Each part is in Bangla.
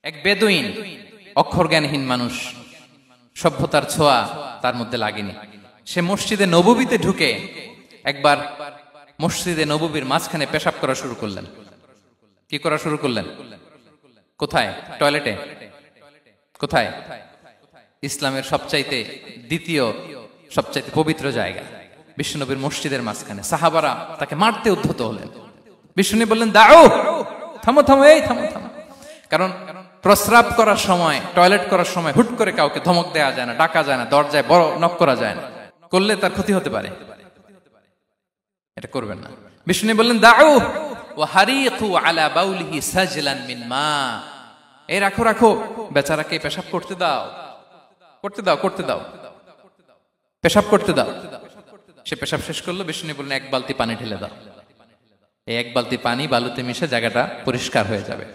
এক বেদুইন, অক্ষর জ্ঞানহীন মানুষ, সভ্যতার ছোঁয়া তার মধ্যে লাগেনি। সে মসজিদে নববীতে ঢুকে একবার মসজিদে নববীর মাঝখানে পেশাব করা শুরু করলেন। কি করা শুরু করলেন? কোথায়? টয়লেটে। কোথায়? ইসলামের সবচাইতে দ্বিতীয় সবচাইতে পবিত্র জায়গা বিশ্বনবীর মসজিদের মাঝখানে। সাহাবারা তাকে মারতে উদ্ধত হলেন। বিশ্বনবী বললেন, দাও, থামো থামো, এই থামো থামো। কারণ প্রস্রাব করার সময়, টয়লেট করার সময় হুট করে কাউকে ধমক দেওয়া যায় না, ডাকা যায় না, দরজায় বড় নক করা যায় না, করলে তার ক্ষতি হতে পারে, এটা করবেন না। বিষ্ণু বললেন, দাউ ওয়া হারিকু আলা বাউলিহি সাজলান মিন মা, এই রাখো রাখো, বেচারাকে পেশাব করতে দাও, করতে দাও, করতে দাও, পেশাব করতে দাও। সে পেশাব শেষ করলো। বিষ্ণু বললেন, এক বালতি পানি ঢেলে দাও। এই এক বালতি পানি বালুতে মিশে জায়গাটা পরিষ্কার হয়ে যাবে।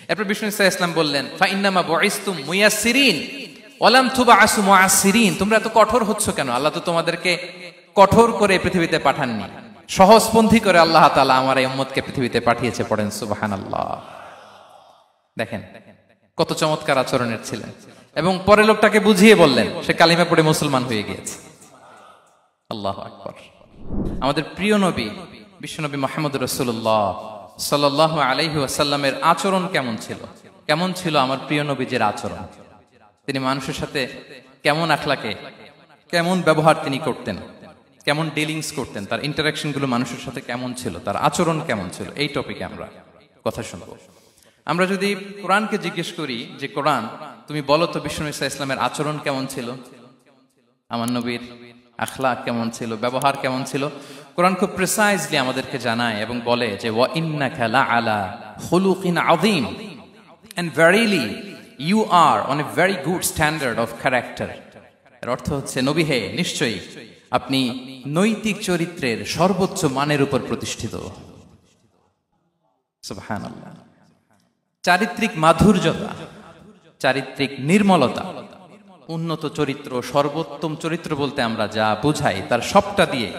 এরপর বিষ্ণু সাল্লাল্লাহু আলাইহি ওয়াসাল্লাম বললেন, ফাইন্নামা বুইসতুম মুয়াসসিরিন ওয়া লাম তুবআসু মুআসসিরিন, তোমরা এত কঠোর হচ্ছ কেন? আল্লাহ তো তোমাদেরকে কঠোর করে পৃথিবীতে পাঠাননি, সহজপন্থী করে আল্লাহ তাআলা আমার এই উম্মতকে পৃথিবীতে পাঠিয়েছে। পড়েন সুবহানাল্লাহ। দেখেন কত চমৎকার আচরণের ছিলেন। এবং পরে লোকটাকে বুঝিয়ে বললেন, সে কালিমা পড়ে মুসলমান হয়ে গিয়েছে। আল্লাহু আকবার। আমাদের প্রিয় নবী বিশ্বনবী মুহাম্মদ রাসূলুল্লাহ সাল্লাল্লাহু আলাইহি ওয়াসাল্লামের আচরণ কেমন ছিল? কেমন ছিল আমার প্রিয় নবীজির আচরণ? তিনি মানুষের সাথে কেমন আখলাকে, কেমন ব্যবহার তিনি করতেন, কেমন ডিলিংস করতেন, তার ইন্টারাকশন গুলো মানুষের সাথে কেমন ছিল, তার আচরণ কেমন ছিল, এই টপিকে আমরা কথা শুনবো। আমরা যদি কোরআনকে জিজ্ঞেস করি যে কোরআন তুমি বলো তো বিশ্বনবী সাল্লাল্লাহু আলাইহি ওয়াসাল্লামের আচরণ কেমন ছিল, আমার নবীর আখলাক কেমন ছিল, ব্যবহার কেমন ছিল, কোরআন খুব প্রিসাইজলি আমাদেরকে জানায় এবং বলে যে ওয়া ইন্নাকা লাআলা খুলুকিন আযীম, and verily you are on a very good standard of character. এর অর্থ হচ্ছে, নবী হে, নিশ্চয়ই আপনি নৈতিক চরিত্রের সর্বোচ্চ মানের উপর প্রতিষ্ঠিত। সুবহানাল্লাহ। চারিত্রিক মাধুর্যতা, চারিত্রিক নির্মলতা, উন্নত চরিত্র, সর্বোত্তম চরিত্র বলতে আমরা যা বুঝাই তার সবটা দিয়ে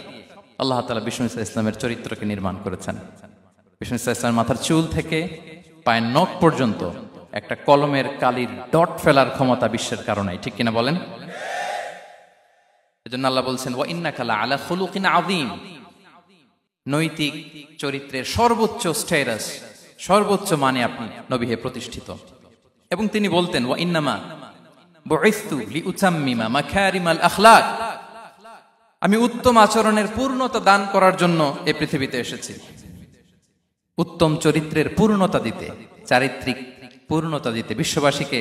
আল্লাহ তাআলা বিষ্ণু ইসলামের চরিত্রকে নির্মাণ করেছেন। বিষ্ণু ইসলামের মাথার চুল থেকে পায়ের নখ পর্যন্ত একটা কলমের কালির ডট ফেলার ক্ষমতা বিশ্বের কারণে, ঠিক কিনা বলেন? এজন্য আল্লাহ বলছেন, ওয়া ইন্নাকা লাআলা খুলুকিন আযীম, নৈতিক চরিত্রের সর্বোচ্চ স্ট্যাটাস, সর্বোচ্চ মানে আপনি নবী হে প্রতিষ্ঠিত। এবং তিনি বলতেন, ওয়া ইন্নামা বুইসতু লিউতাম্মিমা মাকারিমাল আখলাক, আমি উত্তম আচরণের পূর্ণতা দান করার জন্য এই পৃথিবীতে এসেছি, উত্তম চরিত্রের পূর্ণতা দিতে, চারিত্রিক পূর্ণতা দিতে, বিশ্ববাসীকে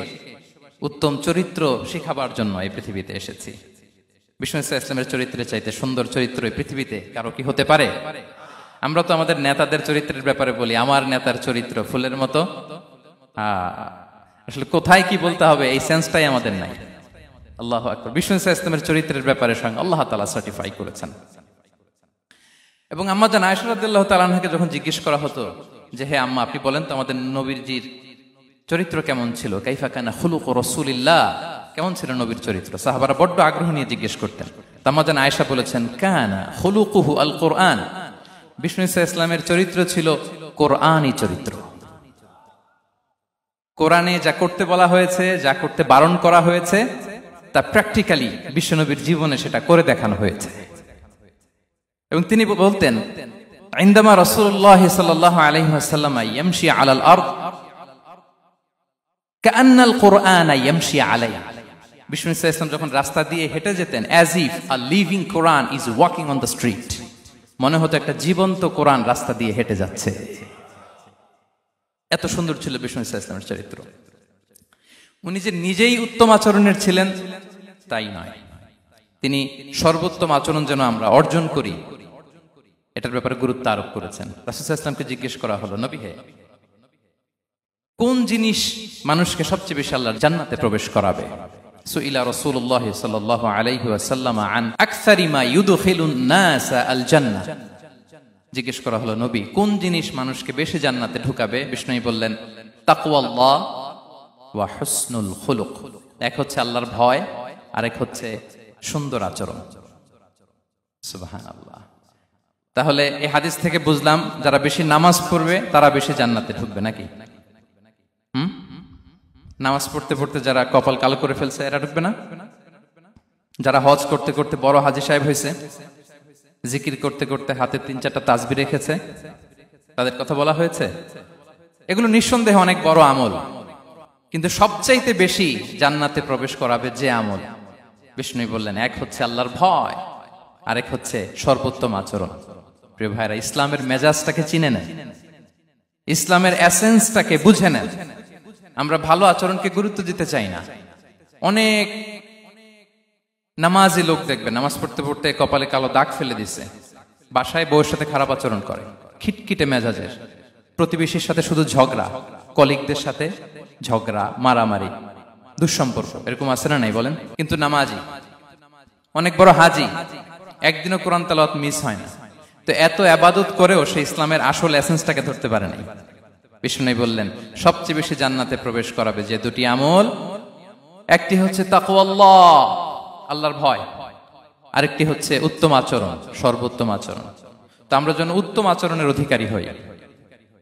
উত্তম চরিত্র শিখাবার জন্য এই পৃথিবীতে এসেছি। বিষ্ণু ইসলামের চরিত্রের চাইতে সুন্দর চরিত্র এই পৃথিবীতে কারো কি হতে পারে? আমরা তো আমাদের নেতাদের চরিত্রের ব্যাপারে বলি, আমার নেতার চরিত্র ফুলের মতো। আসলে কোথায় কি বলতে হবে এই সেন্সটাই আমাদের নাই। আল্লাহু আকবার। বিষ্ণু ইসলামের চরিত্রের ব্যাপারে স্বয়ং আল্লাহ তাআলা সার্টিফাই করেছেন। এবং আম্মা জান আয়েশা রাদিয়াল্লাহু তাআলা আনহাকে যখন জিজ্ঞেস করা হতো যে, হে আম্মা, আপনি বলেন তো আমাদের নবীজির চরিত্র কেমন ছিল, কাইফা কানা খুলুকু রাসূলিল্লাহ, কেমন ছিল নবীর চরিত্র, সাহাবারা বড্ড আগ্রহ নিয়ে জিজ্ঞেস করতেন। আম্মা জান আয়েশা বলেছেন, কানা খুলুকুহু আল কোরআন, বিষ্ণু ইসলামের চরিত্র ছিল কোরআনী চরিত্র। কোরআনে যা করতে বলা হয়েছে, যা করতে বারণ করা হয়েছে, তা প্র্যাকটিক্যালি বিশ্বনবীর জীবনে সেটা করে দেখানো হয়েছে। এবং তিনি বলতেন, ইনদামা রাসূলুল্লাহ সাল্লাল্লাহু আলাইহি ওয়াসাল্লাম ইয়ামশি আলাল আরদ কাআন্নাল কুরআন ইয়ামশি আলাইহা, বিষ্ণু ইসলাম যখন রাস্তা দিয়ে হেঁটে যেতেন, as if a living Quran is walking on the street, মনে হতো একটা জীবন্ত কোরআন রাস্তা দিয়ে হেঁটে যাচ্ছে। এত সুন্দর ছিল বিষ্ণু ইসলামের চরিত্র। উনি যে নিজেই উত্তম আচরণের ছিলেন তাই নয়, তিনি সর্বোত্তম আচরণ যেন আমরা অর্জন করি এটার ব্যাপারে গুরুত্ব আরোপ করেছেন। রাসূল সাল্লাল্লাহু আলাইহি ওয়াসাল্লামকে জিজ্ঞেস করা হলো, নবী হে, কোন জিনিস মানুষকে সবচেয়ে বেশি আল্লাহর জান্নাতে প্রবেশ করাবে? সুইলা রাসূলুল্লাহ সাল্লাল্লাহু আলাইহি ওয়াসাল্লাম আন আকসারি মা ইউদখিলুন নাস আল জান্নাহ, জিজ্ঞেস করা হলো, নবী, কোন জিনিস মানুষকে বেশি জান্নাতে ঢুকাবে? বিষ্ণু বললেন, তাকওয়াল্লাহ ওয়া হুসনুল খুলুক, এক হচ্ছে আল্লাহর ভয়, আরেক হচ্ছে সুন্দর আচরণ। সুবহানাল্লাহ। তাহলে এই হাদিস থেকে বুঝলাম, যারা বেশি নামাজ পড়বে তারা বেশি জান্নাতে ঢুকবে নাকি? নামাজ পড়তে পড়তে যারা কপাল কালো করে ফেলছে এরা ঢুকবে না? যারা হজ করতে করতে বড় হাজী সাহেব হয়েছে, জিকির করতে করতে হাতে 3-4টা তাসবিহ রেখেছে, তাদের কথা বলা হয়েছে? এগুলো নিঃসন্দেহে অনেক বড় আমল, কিন্তু সবচাইতে বেশি জান্নাতে প্রবেশ করাবে যে আমল, বিষ্ণু বললেন, এক হচ্ছে আল্লাহর ভয়, আরেক হচ্ছে সর্বোত্তম আচরণ। প্রিয় ভাইরা, ইসলামের মেজাজটাকে চিনে নেন, ইসলামের এসেন্সটাকে বুঝে নেন। আমরা ভালো আচরণকে গুরুত্ব দিতে চাই না। অনেক নামাজি লোক দেখবেন নামাজ পড়তে পড়তে কপালে কালো দাগ ফেলে দিছে, বাসায় বউয়ের সাথে খারাপ আচরণ করে, খিটখিটে মেজাজের, প্রতিবেশীর সাথে শুধু ঝগড়া, কলিগদের সাথে ঝগড়া, মারামারি, দুঃসম্পর্ক, এরকম আছে না নাই বলেন? কিন্তু নামাজি, অনেক বড় হাজি, একদিনও কোরআন তেলাওয়াত মিস হয় না, তো এত ইবাদত করেও সে ইসলামের আসল এসেন্সটাকে ধরতে পারে নাই। বিষ্ণু বললেন, সবচেয়ে বেশি জান্নাতে প্রবেশ করাবে যে দুটি আমল, একটি হচ্ছে তাকওয়াল্লাহ, আল্লাহর ভয়, আরেকটি হচ্ছে উত্তম আচরণ, সর্বোত্তম আচরণ। তো আমরা যেন উত্তম আচরণের অধিকারী হই,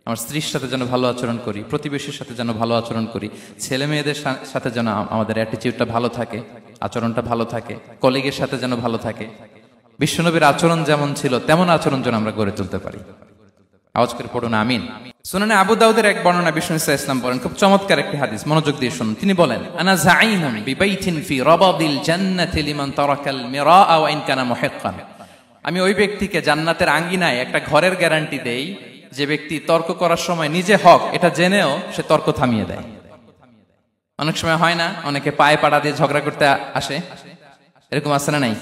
আমার স্ত্রীর সাথে যেন ভালো আচরণ করি, প্রতিবেশীর সাথে যেন ভালো আচরণ করি, ছেলে মেয়েদের সাথে যেন আমাদের অ্যাটিটিউডটা ভালো থাকে, আচরণটা ভালো থাকে, কলিগের সাথে যেন ভালো থাকে। বিশ্বনবীর আচরণ যেমন ছিল তেমন আচরণ যেন আমরা গড়ে তুলতে পারি। আওয়াজ করে পড়ুন আমিন। সুনানে আবু দাউদের এক বর্ণনা বিষ্ণু ইসা ইসলাম বলেন, খুব চমৎকার একটি হাদিস, মনোযোগ দিয়ে শুনুন। তিনি বলেন, আনা যাঈনুন বিবাইতিন ফি রাবাদিল জান্নাতি লিমান তারাকাল মিরাআ ওয়া ইন কানা মুহিক্কান। আমি ওই ব্যক্তিকে জান্নাতের আঙ্গিনায় একটা ঘরের গ্যারান্টি দেই যে ব্যক্তি তর্ক করার সময় নিজে হক এটা জেনেও সে তর্ক থামিয়ে দেয়। অনেক সময় হয় না, অনেকে পায়ে পাড়া দিয়ে ঝগড়া করতে আসে, এরকম আছে না নাই?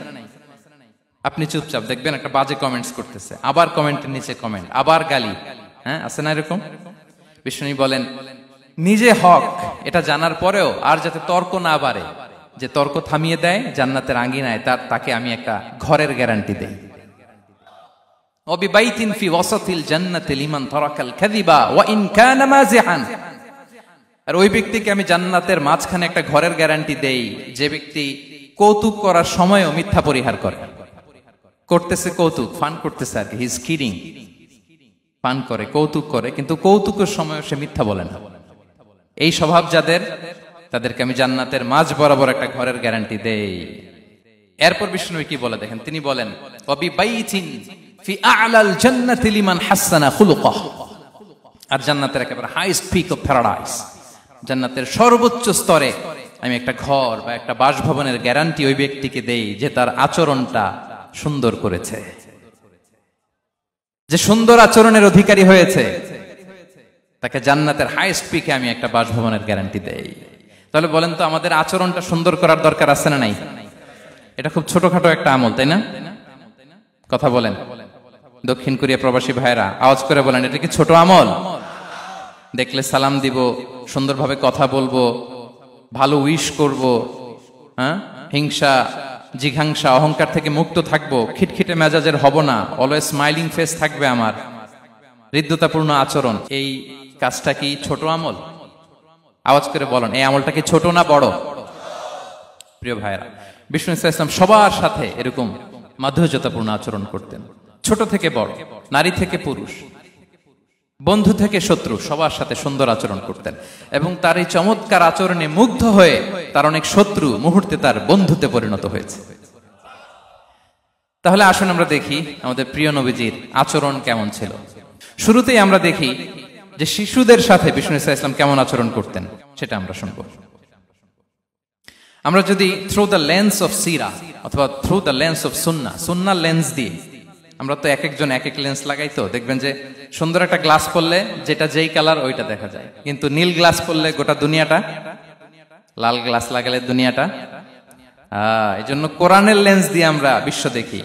আপনি চুপচাপ দেখবেন একটা বাজে কমেন্টস করতেছে, আবার কমেন্টের নিচে কমেন্ট, আবার গালি, হ্যাঁ আছে না এরকম? বিষ্ণু বলেন, নিজে হক এটা জানার পরেও আর যাতে তর্ক না বাড়ে, যে তর্ক থামিয়ে দেয় জান্নাতের আঙ্গিনায়, তাকে আমি একটা ঘরের গ্যারান্টি দেই। ওয়াবিবাইতিন ফি ওয়াসাতিল জান্নাতি লিমান তারাকাল কাযিবা ওয়া ইন কানা মাযিহান। আর ওই ব্যক্তিকে আমি জান্নাতের মাঝখানে একটা ঘরের গ্যারান্টি দেই যে ব্যক্তি কৌতুক করার সময়ও মিথ্যা পরিহার করে। করতেছে কৌতুক, ফান করতেছে আর কি, হি ইজ কিডিং, ফান করে, কৌতুক করে, কিন্তু কৌতুকের সময় সে মিথ্যা বলে না। এই স্বভাব যাদের, তাদেরকে আমি জান্নাতের মাঝ বরাবর একটা ঘরের গ্যারান্টি দেই। এরপর বিষ্ণু কি বলে দেখেন, তিনি বলেন, ওয়াবিবাইতিন ফি আ'লাল জান্নাতি লিমান হাসানা খুলুকাহ। আর জান্নাতের একেবারে হাইস্ট পিক অফ প্যারাডাইস, জান্নাতের সর্বোচ্চ স্তরে আমি একটা ঘর বা একটা বাসভবনের গ্যারান্টি ওই ব্যক্তিকে দেই যে তার আচরণটা সুন্দর করেছে, যে সুন্দর আচরণের অধিকারী হয়েছে, তাকে জান্নাতের হাইস্ট পিকে আমি একটা বাসভবনের গ্যারান্টি দেই। তাহলে বলেন তো, আমাদের আচরণটা সুন্দর করার দরকার আছে না নাই? এটা খুব ছোটখাটো একটা আমল, তাই না? কথা বলেন, দক্ষিণ কোরিয়া প্রবাসী ভাইরা আওয়াজ করে বলেন, এটা কি ছোট আমল? দেখলে সালাম দিব, সুন্দরভাবে কথা বলবো, ভালো উইশ করব, হ্যাঁ, হিংসা জিঘাংসা অহংকার থেকে মুক্ত থাকবো, খিটখিটে মেজাজের হব না, অলওয়েজ স্মাইলিং ফেস থাকবে আমার, হৃদ্যতাপূর্ণ আচরণ। এই কাজটা কি ছোট আমল? আওয়াজ করে বলেন, এই আমলটা কি ছোট না বড়? প্রিয় ভাইরা, বিষ্ণু ইসলাম সবার সাথে এরকম মাধুর্যতাপূর্ণ আচরণ করতেন, ছোট থেকে বড়, নারী থেকে পুরুষ, বন্ধু থেকে শত্রু, সবার সাথে সুন্দর আচরণ করতেন। এবং তার এই চমৎকার আচরণে মুগ্ধ হয়ে তার অনেক শত্রু মুহূর্তে তার বন্ধুতে পরিণত হয়েছে। তাহলে আসুন আমরা দেখি আমাদের প্রিয় নবীজির আচরণ কেমন ছিল। শুরুতেই আমরা দেখি যে শিশুদের সাথে বিষ্ণু ইসলাম কেমন আচরণ করতেন, সেটা আমরা শুনবো। আমরা যদি থ্রু দ্য লেন্স অফ সিরা অথবা through the lens of Sunnah, Sunnah lens দিয়ে, আমরা তো এক একজন এক এক লেন্স লাগাই, তো দেখবেন যে সুন্দর একটা গ্লাস পরলে যেটা যেই কালার ওইটা দেখা যায়, কিন্তু নীল গ্লাস পরলে গোটা দুনিয়াটা, লাল গ্লাস লাগালে দুনিয়াটা। এই জন্য কোরআনের লেন্স দিয়ে আমরা বিশ্ব দেখি।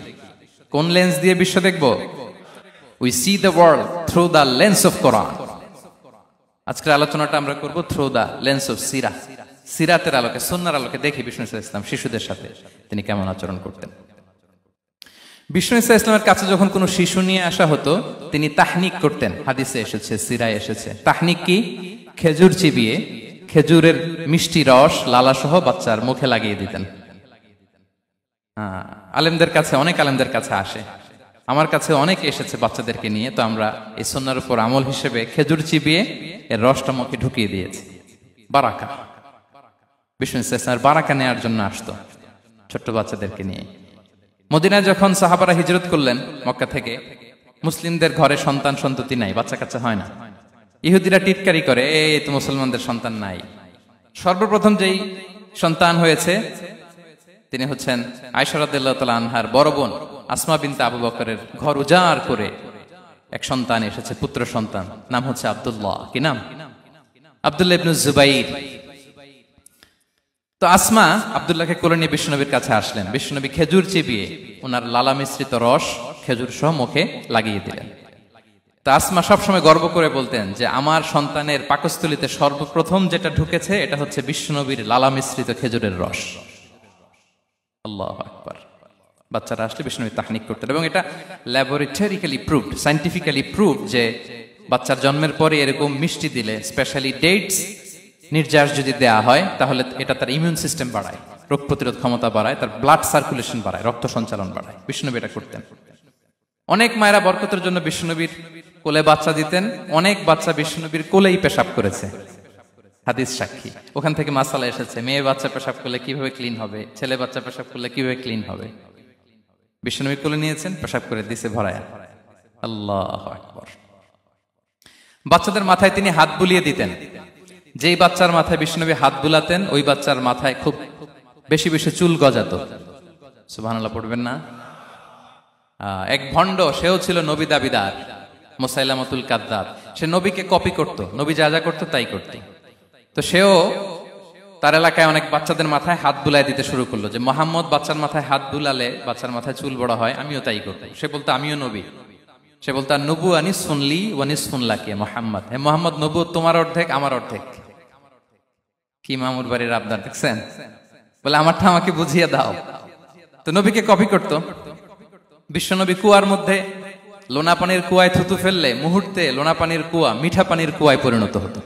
কোন লেন্স দিয়ে বিশ্ব দেখব? We see the world through the lens of Quran. আজকের আলোচনাটা আমরা করব থ্রু দ্য লেন্স অফ সিরা, সিরাতের আলোকে, সুন্নাহর আলোকে দেখি বিষ্ণু ইসলাম শিশুদের সাথে তিনি কেমন আচরণ করতেন। বিষ্ণু ইসলামের কাছে যখন কোনো শিশু নিয়ে আসা হতো, তিনি তাহনিক করতেন। হাদিসে এসেছে, সিরায় এসেছে। তাহনিক কি? খেজুর চিবিয়ে খেজুরের মিষ্টি রস লালাসহ বাচ্চার মুখে লাগিয়ে দিতেন। আলেমদের কাছে, অনেক আলেমদের কাছে আসে, আমার কাছে অনেকে এসেছে বাচ্চাদেরকে নিয়ে, তো আমরা এই সুন্নাহর উপর আমল হিসেবে খেজুর চিবিয়ে এর রসটা মুখে ঢুকিয়ে দিয়েছি। বারাকা, বিষ্ণু ইসলামের বারাকা নেওয়ার জন্য আসতো ছোট্ট বাচ্চাদেরকে নিয়ে। মদিনায় যখন সাহাবারা হিজরত করলেন মক্কা থেকে, মুসলিমদের ঘরে সন্তান সন্ততি নাই, বাচ্চা কাচ্চা হয় না। ইহুদিরা টিটকারি করে, এই তো মুসলমানদের সন্তান নাই। সর্বপ্রথম যেই সন্তান হয়েছে তিনি হচ্ছেন আয়েশা রাদিয়াল্লাহু তাআলা আনহার বড় বোন আসমা বিনতে আবু বকরের ঘর উজাড় করে এক সন্তান এসেছে, পুত্র সন্তান, নাম হচ্ছে আব্দুল্লাহ। কি নাম? আব্দুল্লাহ ইবনে জুবাইর। তো আসমা আব্দুল্লাহকে কোলে নিয়ে বিশ্বনবীর কাছে আসলেন। বিশ্বনবী খেজুর চিবিয়ে ওনার লালা মিশ্রিত রস খেজুর সহ মুখে লাগিয়ে দিলেন। তো আসমা সবসময় গর্ব করে বলতেন যে আমার সন্তানের পাকস্থলীতে সর্বপ্রথম যেটা ঢুকেছে এটা হচ্ছে বিশ্বনবীর লালা মিশ্রিত খেজুরের রস। আল্লাহু আকবার। বাচ্চারা আসলে বিশ্বনবী তাহনিক করতেন, এবং এটা ল্যাবরেটরিক্যালি প্রুভড, সায়েন্টিফিক্যালি প্রুভড যে বাচ্চার জন্মের পরে এরকম মিষ্টি দিলে, স্পেশালি ডেটস নির্যাস যদি দেয়া হয়, তাহলে এটা তার ইমিউন সিস্টেম বাড়ায়, রোগ প্রতিরোধ ক্ষমতা বাড়ায়, তার ব্লাড সার্কুলেশন বাড়ায়, রক্ত সঞ্চালন বাড়ায়। বিশ্বনবী এটা করতেন। অনেক মায়েরা বরকতের জন্য বিশ্বনবীর কোলে বাচ্চা দিতেন। অনেক বাচ্চা বিশ্বনবীর কোলেই পেশাব করেছে, হাদিস সাক্ষী। ওখান থেকে মাসালা এসেছে, মেয়ে বাচ্চা পেশাব করলে কিভাবে ক্লিন হবে, ছেলে বাচ্চা পেশাব করলে কিভাবে ক্লিন হবে। বিশ্বনবী কোলে নিয়েছেন, পেশাব করে দিছে ভরায়া। আল্লাহু আকবার। বাচ্চাদের মাথায় তিনি হাত বুলিয়ে দিতেন। যেই বাচ্চার মাথায় বিশ্বনবী হাত বুলাতেন, ওই বাচ্চার মাথায় খুব বেশি বেশি চুল গজাতো। সুবহানাল্লাহ পড়বেন না? এক ভণ্ড, সেও ছিল নবী দাবিদার, মুসাইলামাতুল কাদ্দাব। সে নবীকে কপি করত, নবী যা যা করতো তাই করত। তো সেও তার এলাকায় অনেক বাচ্চাদের মাথায় হাত বুলাই দিতে শুরু করলো, যে মোহাম্মদ বাচ্চার মাথায় হাত বুলালে বাচ্চার মাথায় চুল বড় হয়, আমিও তাই করবো। সে বলতো আমিও নবী। সে বলতো আর নবু আনিস শুনলি ওয়ানিস শুনলাকে মোহাম্মদ, হে মোহাম্মদ, নবু তোমার অর্ধেক আমার অর্ধেক। কি মামুর বাড়ির আবদার দেখছেন? বলে আমারটা আমাকে বুঝিয়ে দাও। তো নবীকে কপি করতো। বিশ্বনবী কুয়ার মধ্যে লোনা পানির কুয়ায় থুতু ফেললে মুহূর্তে লোনা পানির কুয়া মিঠা পানির কুয়ায় পরিণত হতো।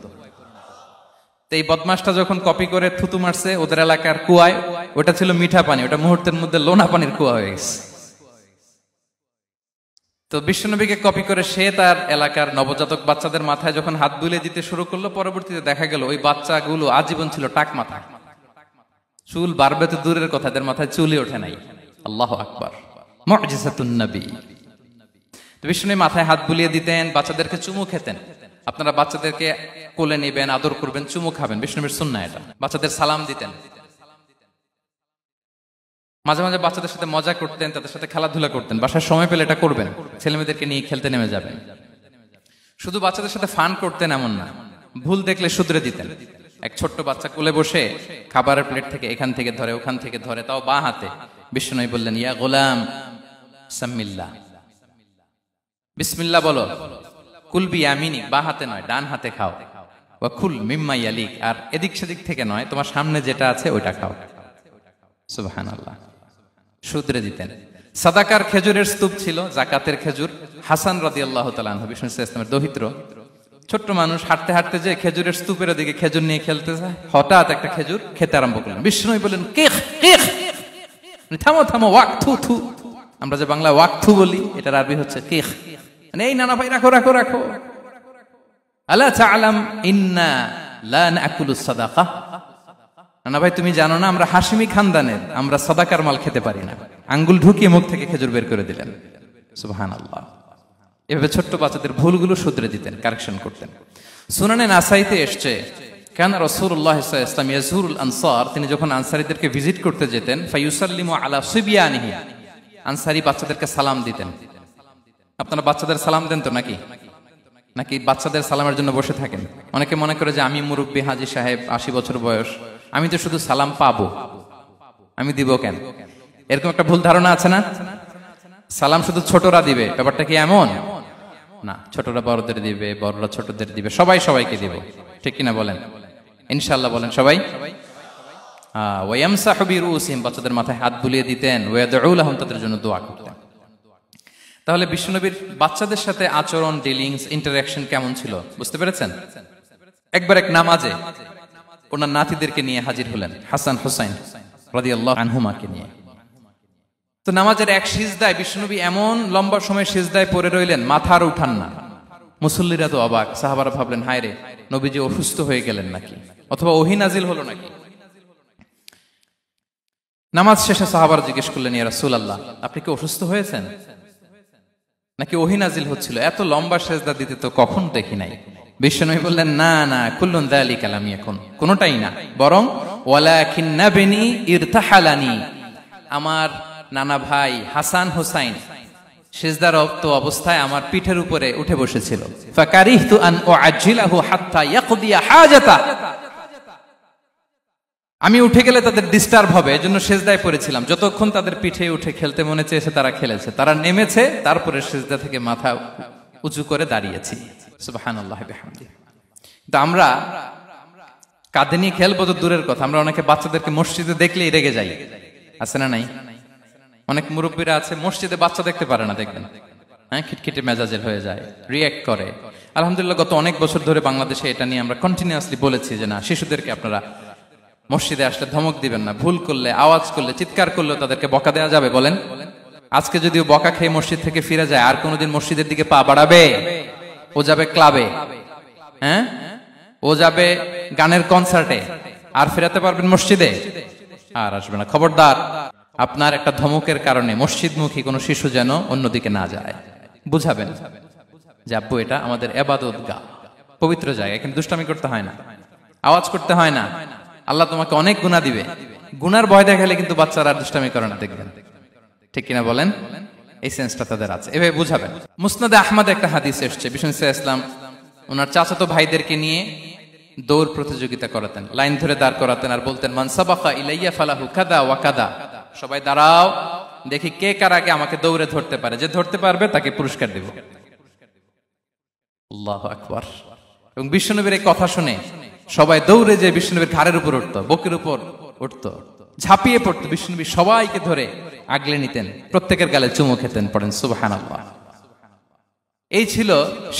এই বদমাসটা যখন কপি করে থুতু মারছে ওদের এলাকার কুয়ায়, ওটা ছিল মিঠা পানি, ওটা মুহূর্তের মধ্যে লোনা পানির কুয়া হয়ে গেছে। তো বিশ্বনবীকে কপি করে সে তার এলাকার নবজাতক বাচ্চাদের মাথায় যখন হাত বুলিয়ে দিতে শুরু করলো, পরবর্তীতে দেখা গেল ওই বাচ্চাগুলো আজীবন ছিল টাক মাথা। চুল বাড়বে তো দূরের কথা, এদের মাথায় চুলই ওঠে নাই। আল্লাহু আকবার। মুজিজাতুন নবী। তো বিশ্বনবী মাথায় হাত বুলিয়ে দিতেন, বাচ্চাদেরকে চুমু খেতেন। আপনারা বাচ্চাদেরকে কোলে নেবেন, আদর করবেন, চুমু খাবেন, বিষ্ণুবীর সুন্নাহ এটা। বাচ্চাদের সালাম দিতেন। মাঝে মাঝে বাচ্চাদের সাথে মজা করতেন, তাদের সাথে খেলাধুলা করতেন। বাসায় সময় পেলে এটা করবেন, ছেলেমেয়েদেরকে নিয়ে খেলতে নেমে যাবেন। শুধু বাচ্চাদের সাথে ফান করতেন এমন না, ভুল দেখলে শুধরে দিতেন। এক ছোট্ট বাচ্চা কোলে বসে খাবারের প্লেট থেকে এখান থেকে ধরে ওখান থেকে ধরে, তাও বাঁ হাতে। বিষ্ণু বললেন, ইয়া গোলাম সাম্মিল্লাহ, বিসমিল্লাহ বলো। কুলবি আমিনি, বাঁ হাতে নয় ডান হাতে খাও। ওয়া কুল মিম্মা ইয়ালিক, আর এদিক সেদিক থেকে নয়, তোমার সামনে যেটা আছে ওইটা খাও। সুবহানাল্লাহ। শুধরে দিতেন। সাদাকার খেজুরের স্তূপ ছিল, জাকাতের খেজুর। হাসান রাদিয়াল্লাহু তাআলা আনহু, বিষ্ণু ইসলামের দহিত্র, ছোট্ট মানুষ, হাঁটতে হাঁটতে যে খেজুরের স্তূপের দিকে খেজুর নিয়ে খেলতে যায়, হঠাৎ একটা খেজুর খেতে আরম্ভ করলেন। বিষ্ণু বললেন, কেখ কেখ, থামো থামো, ওয়াক থু থু। আমরা যে বাংলা ওয়াক থু বলি, এটার আরবি হচ্ছে কেখ। এই নানা ভাই রাখো রাখো রাখো। আলা তাআলাম ইন্না লা নাকুলুস সাদাকা, নানা ভাই তুমি জানো না আমরা হাশিমি খানদানের, আমরা সাদাকার মাল খেতে পারি না। আঙ্গুল ঢুকিয়ে মুখ থেকে খেজুর বের করে দিলেন। সুবহানাল্লাহ। এভাবে ছোট্ট বাচ্চাদের ভুলগুলো শুধরে দিতেন, কারেকশন করতেন। সুনানে নাসাইতে এসছে, কেন রাসূলুল্লাহ সাল্লাল্লাহু আলাইহি ওয়াসাল্লাম ইয়াজুরুল আনসার, তিনি যখন আনসারীদেরকে ভিজিট করতে যেতেন, ফায়ুসাল্লিমু আলা সিবিয়ানিহি, আনসারী বাচ্চাদেরকে সালাম দিতেন। আপনারা বাচ্চাদের সালাম দেন তো নাকি? নাকি বাচ্চাদের সালামের জন্য বসে থাকেন? অনেকে মনে করে যে আমি মুরব্বী হাজী সাহেব, 80 বছর বয়স, আমি তো শুধু সালাম পাবো, আমি দিব কেন? এরকম একটা ভুল ধারণা আছে না? সালাম শুধু ছোটরা দিবে, ব্যাপারটা কি এমন না। ছোটরা বড়দের দিবে, বড়রা ছোটদের দিবে, সবাই সবাইকে দিবে। ঠিক কিনা বলেন? ইনশাআল্লাহ বলেন সবাই। ওয়ায়ামসাহু বিরুসিহিম, বাচ্চাদের মাথায় হাত বুলিয়ে দিতেন। ওয়ায়াদউ লাহুম, তাদের জন্য দোয়া করতেন। তাহলে বিশ্বনবীর বাচ্চাদের সাথে আচরণ, ডিলিংস, ইন্টারঅ্যাকশন কেমন ছিল বুঝতে পেরেছেন? একবার এক নামাজে ওনার নাতিদেরকে নিয়ে হাজির হলেন, হাসান হুসাইন রাদিয়াল্লাহু আনহুমাকে নিয়ে। তো নামাজের এক সিজদায় বিশ্বনবী এমন লম্বা সময় সিজদায় পড়ে রইলেন, মাথার উঠান না। মুসল্লিরা তো অবাক, সাহাবারা ভাবলেন হায় রে, নবীজি অসুস্থ হয়ে গেলেন নাকি, অথবা ওহী নাজিল হলো নাকি। নামাজ শেষে সাহাবারা জিজ্ঞেস করলেন, ইয়া রাসূলুল্লাহ, আপনি কি অসুস্থ হয়েছেন নাকি ওহী নাজিল হচ্ছিল? এত লম্বা সেজদা দিতে তো কখন দেখি নাই। বিশ্বনবী বললেন, না না, কুল্লুন যালিকা লাম ইয়াকুন, কোনটাই না, বরং ওয়ালাকিন নাবনি ইরতাহালানি, আমার নানা ভাই হাসান হোসাইন সিজদারত অবস্থায় আমার পিঠের উপরে উঠে বসেছিল। ফাকারিহতু আন উআজ্জিলাহু হাত্তা ইয়াকদিয়া হাজাতা, আমি উঠে গেলে তাদের ডিস্টার্ব হবে, এজন্য সিজদায় পড়েছিলাম। যতক্ষণ তাদের পিঠে উঠে খেলতে মনে চেয়েছে তারা খেলেছে, তারা নেমেছে, তারপরে সিজদা থেকে মাথা উঁচু করে দাঁড়িয়েছি। সুবহানাল্লাহ বিহামদিহি। তো আমরা কাঁধে নিয়ে খেলবো তো দূরের কথা, আমরা অনেকে বাচ্চাদেরকে মসজিদে দেখলেই রেগে যাই, আছে না নাই? অনেক মুরব্বীরা আছে মসজিদে বাচ্চা দেখতে পারে না, দেখবেন হ্যাঁ, খিটখিটে মেজাজের হয়ে যায়, রিয়্যাক্ট করে। আলহামদুলিল্লাহ গত অনেক বছর ধরে বাংলাদেশে এটা নিয়ে আমরা কন্টিনিউয়াসলি বলেছি যে না, শিশুদেরকে আপনারা মসজিদে আসলে ধমক দিবেন না, ভুল করলে, আওয়াজ করলে, চিৎকার করলে তাদেরকে বকা দেওয়া যাবে? বলেন। আজকে যদিও বকা খেয়ে মসজিদ থেকে ফিরে যায়, আর কোনোদিন মসজিদের দিকে পা বাড়াবে? ও যাবে ক্লাবে, হ্যাঁ, ও যাবে গানের কনসার্টে, আর ফেরাতে পারবেন মসজিদে? আর আসবে না। খবরদার, আপনার একটা ধমকের কারণে মসজিদমুখী কোনো শিশু যেন অন্যদিকে না যায়। বুঝাবেন যে আব্বু, এটা আমাদের ইবাদত গাহ, পবিত্র জায়গা, এখানে দুষ্টামি করতে হয় না, আওয়াজ করতে হয় না, আল্লাহ তোমাকে অনেক গুনাহ দিবে। গুনার ভয় দেখালে কিন্তু বাচ্চারা দুষ্টামি করে না, দেখবেন, ঠিক কিনা বলেন? এই সেন্সটা তাদের আছে, এভাবে বুঝাবেন। মুসনাদে আহমদ একটা হাদিস এসেছে, বিষ্ণু ইসলাম ওনার চাচাতো ভাইদেরকে নিয়ে দৌড় প্রতিযোগিতা করাতেন, লাইন ধরে দাঁড় করাতেন, আর বলতেন, মান সাবাকা ইলাইয়া ফালাহু কাদা ওয়া কাদা, সবাই দাঁড়াও, দেখি কে কার আগে আমাকে দৌড়ে ধরতে পারে, যে ধরতে পারবে তাকে পুরস্কার দেব। আল্লাহু আকবার। এবং বিশ্বনবীর এই কথা শুনে সবাই দৌড়ে যে বিশ্বনবীর ঘাড়ের উপর উঠতো, বুকের উপর উঠতো, ঝাঁপিয়ে পড়তো, বিশ্বনবী সবাইকে ধরে আগলে নিতেন, প্রত্যেকের গালে চুমু খেতেন। পড়েন সুবহানাল্লাহ। এই ছিল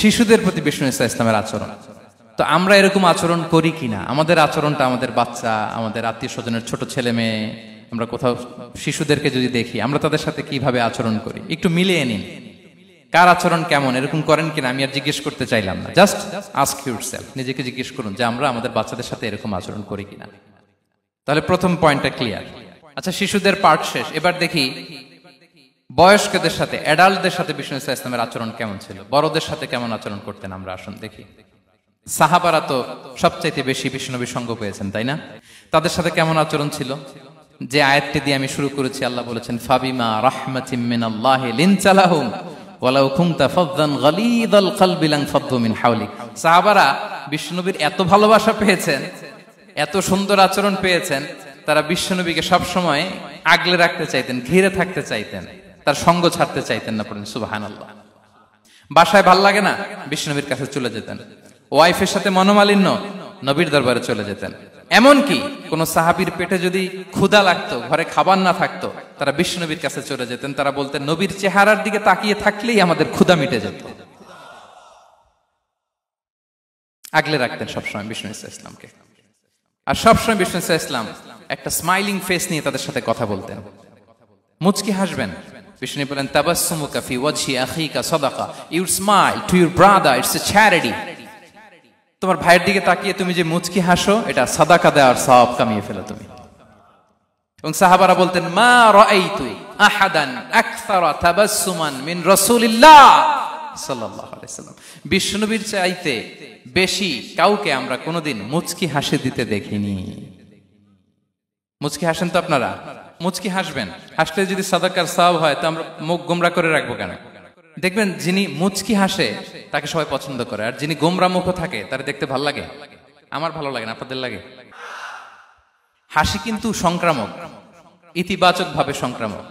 শিশুদের প্রতি বিষ্ণু ইসলামের আচরণ। তো আমরা এরকম আচরণ করি কিনা? আমাদের আচরণটা আমাদের বাচ্চা, আমাদের আত্মীয় স্বজনের ছোট ছেলে মেয়ে, আমরা কোথাও শিশুদেরকে যদি দেখি, আমরা তাদের সাথে কিভাবে আচরণ করি একটু মিলিয়ে নিন। কার আচরণ কেমন, এরকম করেন কিনা আমি আর জিজ্ঞেস করতে চাইলাম না, জাস্ট আস্ক ইউরসেলফ, নিজেকে জিজ্ঞেস করুন যে আমরা আমাদের বাচ্চাদের সাথে এরকম আচরণ করি কিনা। তাহলে প্রথম পয়েন্টটা ক্লিয়ার। আচ্ছা, শিশুদের পার্ট শেষ, এবার দেখি বয়স্কদের সাথে, অ্যাডাল্টদের সাথে বিষ্ণু ইসলামের আচরণ কেমন ছিল, বড়দের সাথে কেমন আচরণ করতেন। আমরা আসুন দেখি। সাহাবারা তো সবচাইতে বেশি বিষ্ণুনবীর সঙ্গ পেয়েছেন, তাই না? তাদের সাথে কেমন আচরণ ছিল? যে আয়াতটি দিয়ে আমি শুরু করেছি, আল্লাহ বলেছেন, ফাবিমা রাহমাতিম মিনাল্লাহি লিনতা লাহুম ওয়ালাউ কুনতা ফাযযান গালিযাল কলবি লানফাদ্দু মিন হাওলিক। সাহাবারা বিষ্ণুনবীর এত ভালোবাসা পেয়েছেন, এত সুন্দর আচরণ পেয়েছেন, তারা বিশ্বনবীকে সবসময় আগলে রাখতে চাইতেন, ঘিরে থাকতে চাইতেন, তার সঙ্গ ছাড়তে চাইতেন না। পড়েন সুবহানাল্লাহ। বাসায় ভাল লাগে না, বিশ্বনবীর কাছে চলে যেতেন। ওয়াইফের সাথে মনোমালিন্য, নবীর দরবারে চলে যেতেন। এমনকি কোন সাহাবীর পেটে যদি ক্ষুধা লাগতো, ঘরে খাবার না থাকতো, তারা বিশ্বনবীর কাছে চলে যেতেন। তারা বলতেন, নবীর চেহারার দিকে তাকিয়ে থাকলেই আমাদের ক্ষুধা মিটে যেত। আগলে রাখতেন সবসময় বিষ্ণু ইসলামকে। আর সবসময় বিষ্ণু ইসলাম একটা স্মাইলিং ফেস নিয়ে তাদের সাথে কথা বলতেন, মুচকি হাসবেন। বিষ্ণু বলেন, তাবাসসুমুকা ফি ওয়াজহি আখিকা সাদাকা, you smile to your brother, it's a charity. তোমার ভাইয়ের দিকে তাকিয়ে তুমি যে মুচকি হাসো, এটা সাদাকা দেওয়ার সওয়াব কামিয়ে ফেলো তুমি। এবং সাহাবারা বলতেন, মা রাআইতু আহাদান আকসারা তাবাসসুমান মিন রাসূলিল্লাহ সাল্লাল্লাহু আলাইহি ওয়াসাল্লাম। বিশ্বনবীর চাইতে বেশি কাউকে আমরা কোনোদিন মুচকি হাসি দিতে দেখিনি। মুচকি হাসেন তো আপনারা? মুচকি হাসবেন, হাসলে যদি সাদাকার সওয়াব হয়, তো আমরা মুখ গোমরা করে রাখবো কেন? দেখবেন, যিনি মুচকি হাসে তাকে সবাই পছন্দ করে, আর যিনি গোমরা মুখ থাকে তার দেখতে ভালো লাগে। আমার ভালো লাগে না, আপনাদের লাগে? হাসি কিন্তু সংক্রামক, ইতিবাচক ভাবে সংক্রামক।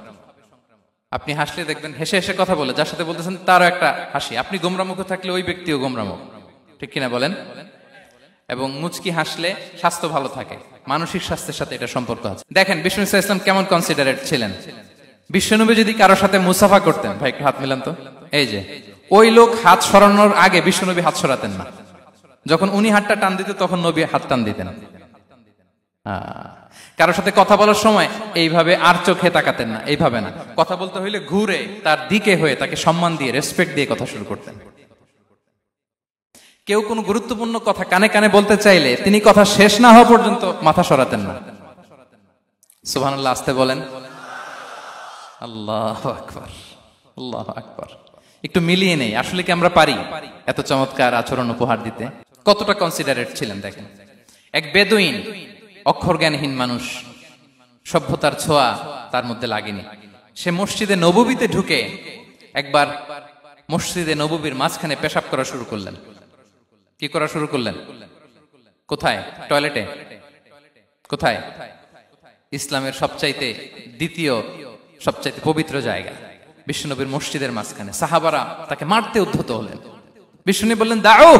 আপনি হাসলে দেখবেন হেসে হেসে কথা বলে, যার সাথে বলতেছেন তারও একটা হাসি। আপনি গোমরা মুখ থাকলে ওই ব্যক্তিও গোমরা মুখ, ঠিক কিনা বলেন? এবং মুচকি হাসলে স্বাস্থ্য ভালো থাকে, মানসিক স্বাস্থ্যের সাথে এটা সম্পর্ক আছে। দেখেন বিষ্ণু ইসলাম কেমন কনসিডারেট ছিলেন। বিশ্বনবী যদি কারোর সাথে মুসাফা করতেন, ভাই একটু হাত মিলান তো, এই যে ওই লোক হাত সরানোর আগে বিশ্বনবী হাত সরাতেন না। যখন উনি হাতটা টান দিতেন, তখন নবী হাত টান দিতেন। কারোর সাথে কথা বলার সময় এইভাবে আর চোখে তাকাতেন না, এইভাবে না। কথা বলতে হইলে ঘুরে তার দিকে হয়ে তাকে সম্মান দিয়ে, রেসপেক্ট দিয়ে কথা শুরু করতেন। কেউ কোনো গুরুত্বপূর্ণ কথা কানে কানে বলতে চাইলে তিনি কথা শেষ না হওয়া পর্যন্ত মাথা সরাতেন না। সুবহানাল্লাহ, আসতে বলেন। আল্লাহু আকবার, আল্লাহু আকবার। একটু মিলিয়ে নেই, আসলে কি আমরা পারি এত চমৎকার আচরণ উপহার দিতে? কতটা কনসিডারেট ছিলেন দেখেন। এক বেদুইন, অক্ষর জ্ঞানহীন মানুষ, সভ্যতার ছোঁয়া তার মধ্যে লাগেনি। সে মসজিদে নববীতে ঢুকে একবার মসজিদে নববীর মাঝখানে পেশাব করা শুরু করলেন। কি করা শুরু করলেন? কোথায়? টয়লেটে? কোথায়? ইসলামের সবচাইতে দ্বিতীয় সবচাইতে পবিত্র জায়গা বিশ্বনবীর মসজিদের মাঝখানে। সাহাবারা তাকে মারতে উদ্ধত হলেন। বিশ্বনবী বললেন, দাও,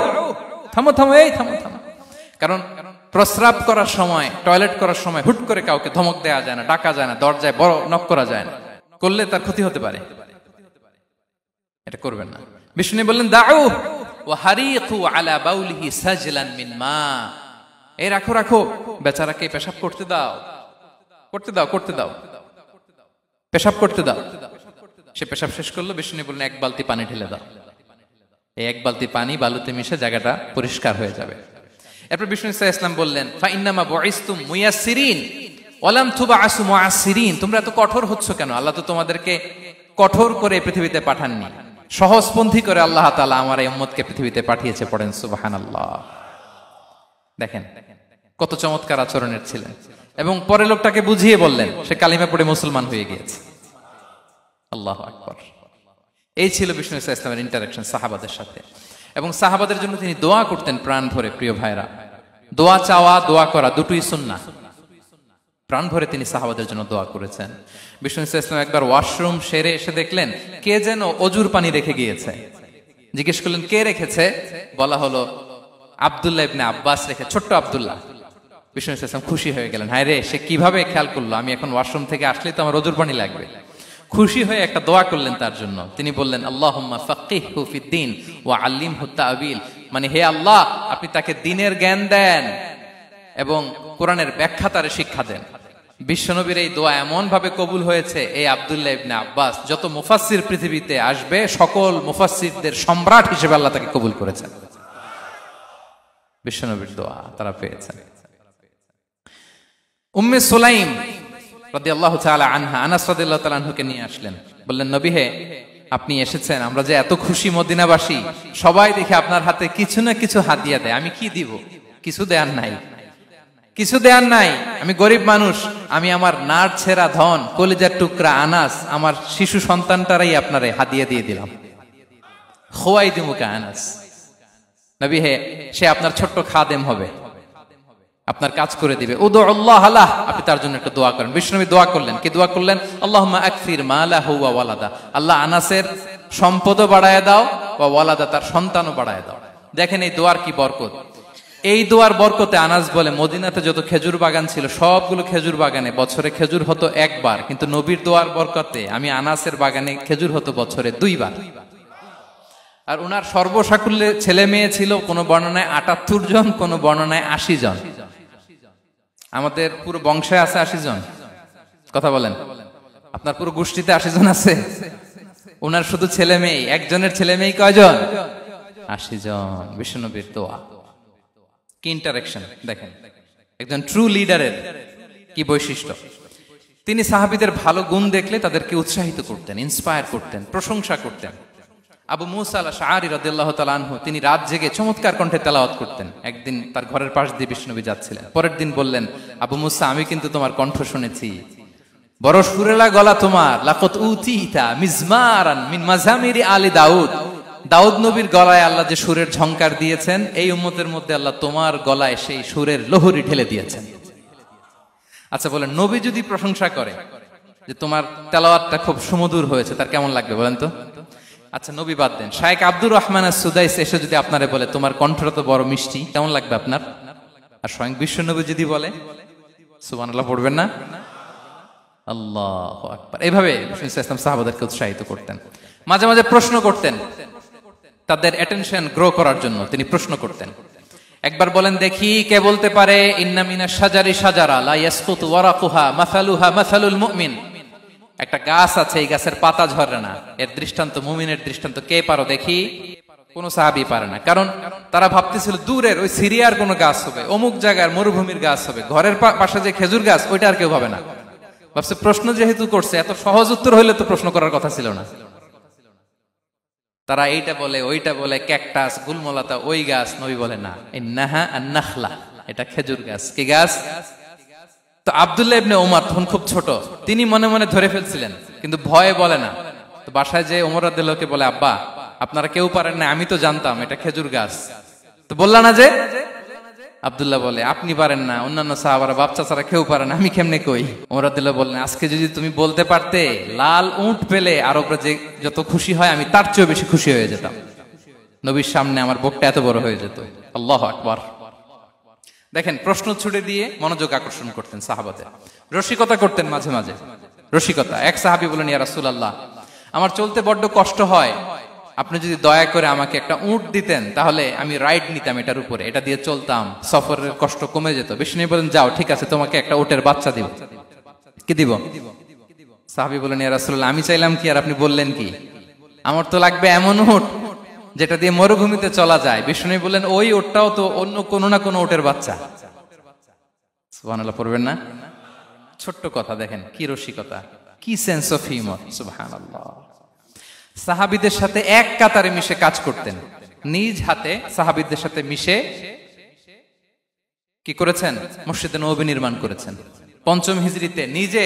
থামো থামো, এই থামো থামো। কারণ প্রস্রাব করার সময়, টয়লেট করার সময় হুট করে কাউকে ধমক দেওয়া যায় না, ডাকা যায় না, দরজায় বড় নক করা যায় না, করলে তার ক্ষতি হতে পারে। এটা করবেন না। বিষ্ণু বললেন, দাউ ওয়া হারিকু আলা বাউলিহি সাজলান মিন মা। এই রাখো রাখো, বেচারাকে পেশাব করতে দাও, করতে দাও, করতে দাও, পেশাব করতে দাও। সে পেশাব শেষ করলো। বিষ্ণু বললেন, এক বালতি পানি ঢেলে দাও। এই এক বালতি পানি বালুতে মিশে জায়গাটা পরিষ্কার হয়ে যাবে। এরপর বিষ্ণু ইসলাম বললেন, ফাইন্নামা বুইসতুম মুয়াসসিরিন ওয়ালাম তুবআসু মুআসসিরিন। তোমরা এত কঠোর হচ্ছ কেন? আল্লাহ তো তোমাদেরকে কঠোর করে পৃথিবীতে পাঠাননি, সহজপন্থী করে আল্লাহ তাআলা আমার এই উম্মতকে পৃথিবীতে পাঠিয়েছে। পড়েন সুবহানাল্লাহ। দেখেন কত চমৎকার আচরণের ছিলেন। এবং পরে লোকটাকে বুঝিয়ে বললেন, সে কালিমা পড়ে মুসলমান হয়ে গিয়েছে। আল্লাহু আকবার। এই ছিল বিষ্ণু ইসলামের ইন্টারাকশন সাহাবাদের সাথে। এবং সাহাবাদের জন্য তিনি দোয়া করতেন প্রাণ ভরে। প্রিয় ভাইরা, দোয়া চাওয়া, দোয়া করা দুটোই সুন্নাহ। প্রাণ ভরে তিনি সাহাবাদের জন্য দোয়া করেছেন। বিষ্ণু ইসলাম একবার ওয়াশরুম সেরে এসে দেখলেন কে যেন অজুর পানি রেখে গিয়েছে। জিজ্ঞেস করলেন, কে রেখেছে? বলা হলো, আব্দুল্লাহ ইবনে আব্বাস রেখে, ছোট্ট আব্দুল্লাহ। বিষ্ণু ইসলাম খুশি হয়ে গেলেন, হায় রে, সে কিভাবে খেয়াল করলো? আমি এখন ওয়াশরুম থেকে আসলেই তো আমার অজুর পানি লাগবে। খুশি হয়ে একটা দোয়া করলেন তার জন্য। তিনি বললেন, আল্লাহুম্মা ফাক্কিহহু ফিদ্দীন ওয়া আল্লিমহু তা'ওয়িল। মানে হে আল্লাহ, আপনি তাকে দ্বীনের জ্ঞান দেন এবং কোরআনের ব্যাখ্যা তারে শিক্ষা দেন। বিশ্বনবীর এই দোয়া এমন ভাবে কবুল হয়েছে, এই আব্দুল্লাহ ইবনে আব্বাস যত মুফাসসির পৃথিবীতে আসবে সকল মুফাসসিরদের সম্রাট হিসেবে আল্লাহ তাকে কবুল করেছেন। বিশ্বনবীর দোয়া তারা পেয়েছেন। উম্মে সুলাইম রাদিয়াল্লাহু তাআলা আনহা, আনাস রাদিয়াল্লাহু তাআলা আনহুকে নিয়ে আসলেন। বললেন, নবী হে, আপনি এসেছেন, আমরা যে এত খুশি মদিনাবাসী, সবাই দেখে আপনার হাতে কিছু না কিছু হাদিয়া দেয়। আমি কি দিব? কিছু দেয়ার নাই, কিছু দেয়ার নাই। আমি গরিব মানুষ, আমি আমার নার ছেঁড়া ধন, কলিজার টুকরা আনাস, আমার শিশু সন্তানটারাই আপনারে হাদিয়া দিয়ে দিলাম। খুয়াইদিমুকা আনাস। নবী হে, সে আপনার ছোট্ট খাদেম হবে, আপনার কাজ করে দিবে। উদুল্লাহ আলাহ, আপনি তার জন্য একটু দোয়া করেন। বিষ্ণুনবী দোয়া করলেন। কি দোয়া করলেন? আল্লাহুম্মা আকসির মালাহু ওয়া ওয়ালাদা। আল্লাহ আনাসের সম্পদও বাড়ায় দাও, ওয়া ওয়ালাদা, তার সন্তানও বাড়ায় দাও। দেখেন এই দোয়ার কি বরকত। এই দোয়ার বরকতে আনাস বলে, মদিনাতে যত খেজুর বাগান ছিল সবগুলো খেজুর বাগানে বছরে খেজুর হতো একবার, কিন্তু নবীর দোয়ার বরকতে আমি আনাসের বাগানে খেজুর হতো বছরে 2 বার। আর উনার সর্বসাকুল্যে ছেলে মেয়ে ছিল, কোন বর্ণনায় 78 জন, কোন বর্ণনায় 80 জন। আমাদের পুরো বংশে আছে 80 জন। কথা বলেন, আপনার পুরো গোষ্ঠীতে 80 জন আছে? উনার শুধু ছেলে মেয়ে, একজনের ছেলে মেয়ে কয়জন? 80 জন। বিশ্বনবীর দোয়া কি ইন্টারেকশন দেখেন। একজন ট্রু লিডারের কি বৈশিষ্ট্য। তিনি সাহাবীদের ভালো গুণ দেখলে তাদেরকে উৎসাহিত করতেন, ইন্সপায়ার করতেন, প্রশংসা করতেন। আবু মুসা আল-আশআরী রাদিয়াল্লাহু তাআলা আনহু, তিনি রাত জেগে চমৎকার কণ্ঠে তেলাওয়াত করতেন। একদিন তার ঘরের পাশ দিয়ে বিশ্বনবী যাচ্ছিলেন। পরের দিন বললেন, আবু মুসা, আমি কিন্তু তোমার কণ্ঠ শুনেছি, বড় সুরেলা গলা তোমার। লাকাত উতিতা মিজমারান মিন মাজামিরি আলি দাউদ। দাউদ নবীর গলায় আল্লাহ যে সুরের ঝংকার দিয়েছেন, এই উম্মতের মধ্যে আল্লাহ তোমার গলায় সেই সুরের লহরী ঢেলে দিয়েছেন। আচ্ছা বলেন, নবী যদি প্রশংসা করে যে তোমার তেলাওয়াতটা খুব সুমধুর হয়েছে, তার কেমন লাগবে বলেন তো? আচ্ছা নবী বাদ দেন, শায়েখ আব্দুর রহমান আস-সুদাইস এসে যদি আপনারে বলে তোমার কণ্ঠটা তো বড় মিষ্টি, কেমন লাগবে আপনার? আর স্বয়ং বিশ্বনবী যদি বলে, সুবহানাল্লাহ পড়বেন না? আল্লাহু আকবার। এইভাবে ইসলাম সাহাবাদেরকে উৎসাহিত করতেন। মাঝে মাঝে প্রশ্ন করতেন, তাদের অ্যাটেনশন গ্রো করার জন্য তিনি প্রশ্ন করতেন। একবার বলেন দেখি, কে বলতে পারে ইন্না মিনাশ শাজারি শাজারা লা ইয়াসকুতু ওয়ারাকুহা মাসালুহা মাসালুল মুমিন। একটা গাছ আছে, এই গাছের পাতা ঝরে না, এর দৃষ্টান্ত মুমিনের দৃষ্টান্ত। কে পারো দেখি? কোন সাহাবী পারে না। কারণ তারা ভাবতেছিল দূরের ওই সিরিয়ার কোন গাছ হবে, অমুক জায়গার মরুভূমির গাছ হবে, ঘরের পাশে যে খেজুর গাছ ওইটা আর কেউ ভাবে না। ভাবছে প্রশ্ন যেহেতু করছে, এত সহজ উত্তর হইলে তো প্রশ্ন করার কথা ছিল না। তারা এইটা বলে, ওইটা বলে, ক্যাকটাস, গুলমলাতা, ওই গাছ। নবী বলে না, ইন্নাহা আন-নাখলা, এটা খেজুর গাছ। কি গাছ? তো আব্দুল্লাহ ইবনে ওমর তখন খুব ছোট, তিনি মনে মনে ধরে ফেলছিলেন, কিন্তু ভয়ে বলে না। তো বাসায় যে ওমর রাদিয়াল্লাহু আনহুকে বলে, আব্বা আপনারা কেউ পারেন না, আমি তো জানতাম এটা খেজুর গাছ, তো বললা না যে? আব্দুল্লাহ বলে, আপনি পারেন না, অন্যান্য সাহাবারা বাচ্চা ছাড়া কেউ পারে না, আমি কেমনে কই? ওমর রাদিয়াল্লাহু বললেন, আজকে যদি তুমি বলতে পারতে, লাল উট পেলে আরবরা যে যত খুশি হয়, আমি তার চেয়েও বেশি খুশি হয়ে যেতাম। নবীর সামনে আমার বুকটা এত বড় হয়ে যেত। আল্লাহু আকবার। দেখেন, প্রশ্ন ছুড়ে দিয়ে মনোযোগ আকর্ষণ করতেন সাহাবাদের, রসিকতা করতেন মাঝে মাঝে। রসিকতা, এক সাহাবী বলেন, ইয়া রাসূলুল্লাহ, আমার চলতে বড্ড কষ্ট হয়, আপনি যদি দয়া করে আমাকে একটা উট দিতেন, তাহলে আমি রাইড নিতাম এটার উপরে, এটা দিয়ে চলতাম, সফরের কষ্ট কমে যেত। বিষ্ণু বলেন, যাও, ঠিক আছে, তোমাকে একটা উটের বাচ্চা দিব। কি দিব? সাহাবী বলেন, ইয়া রাসূলুল্লাহ, আমি চাইলাম কি আর আপনি বললেন কি? আমার তো লাগবে এমন উট যেটা দিয়ে মরুভূমিতে চলা যায়। বিষ্ণু বললেন, ওই উটটাও তো অন্য কোনো না কোনো উটের বাচ্চা। সুবহানাল্লাহ পড়বেন না? ছোট্ট কথা, দেখেন কি রসিকতা, কি সেন্স অফ হিউমার। সুবহানাল্লাহ। সাহাবীদের সাথে এক কাতারে মিশে কাজ করতেন, নিজ হাতে সাহাবীদের সাথে মিশে কি করেছেন? মসজিদে নববী নির্মাণ করেছেন। ৫ম হিজরিতে নিজে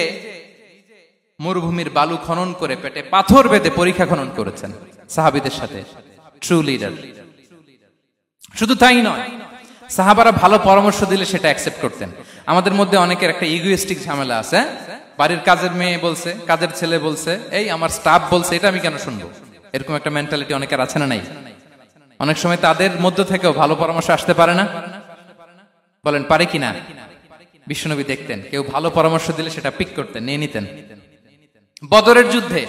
মরুভূমির বালু খনন করে পেটে পাথর বেঁধে পরীক্ষা খনন করেছেন সাহাবীদের সাথে। True leader. শুধু তাই নয়, সাহাবারা ভালো পরামর্শ দিলে সেটা অ্যাকসেপ্ট করতেন। আমাদের মধ্যে অনেকের একটা ইগোইস্টিক ঝামেলা আছে, বাড়ির কাজের মেয়ে বলছে, কাজের ছেলে বলছে, এই আমার স্টাফ বলছে, এটা আমি কেন শুনবো? এরকম একটা মেন্টালিটি অনেকের আছে না নাই? অনেক সময় তাদের মধ্য থেকেও ভালো পরামর্শ আসতে পারে না? বলেন পারে কিনা? বিশ্বনবী দেখতেন, কেউ ভালো পরামর্শ দিলে সেটা পিক করতেন, নিয়ে নিতেন। বদরের যুদ্ধে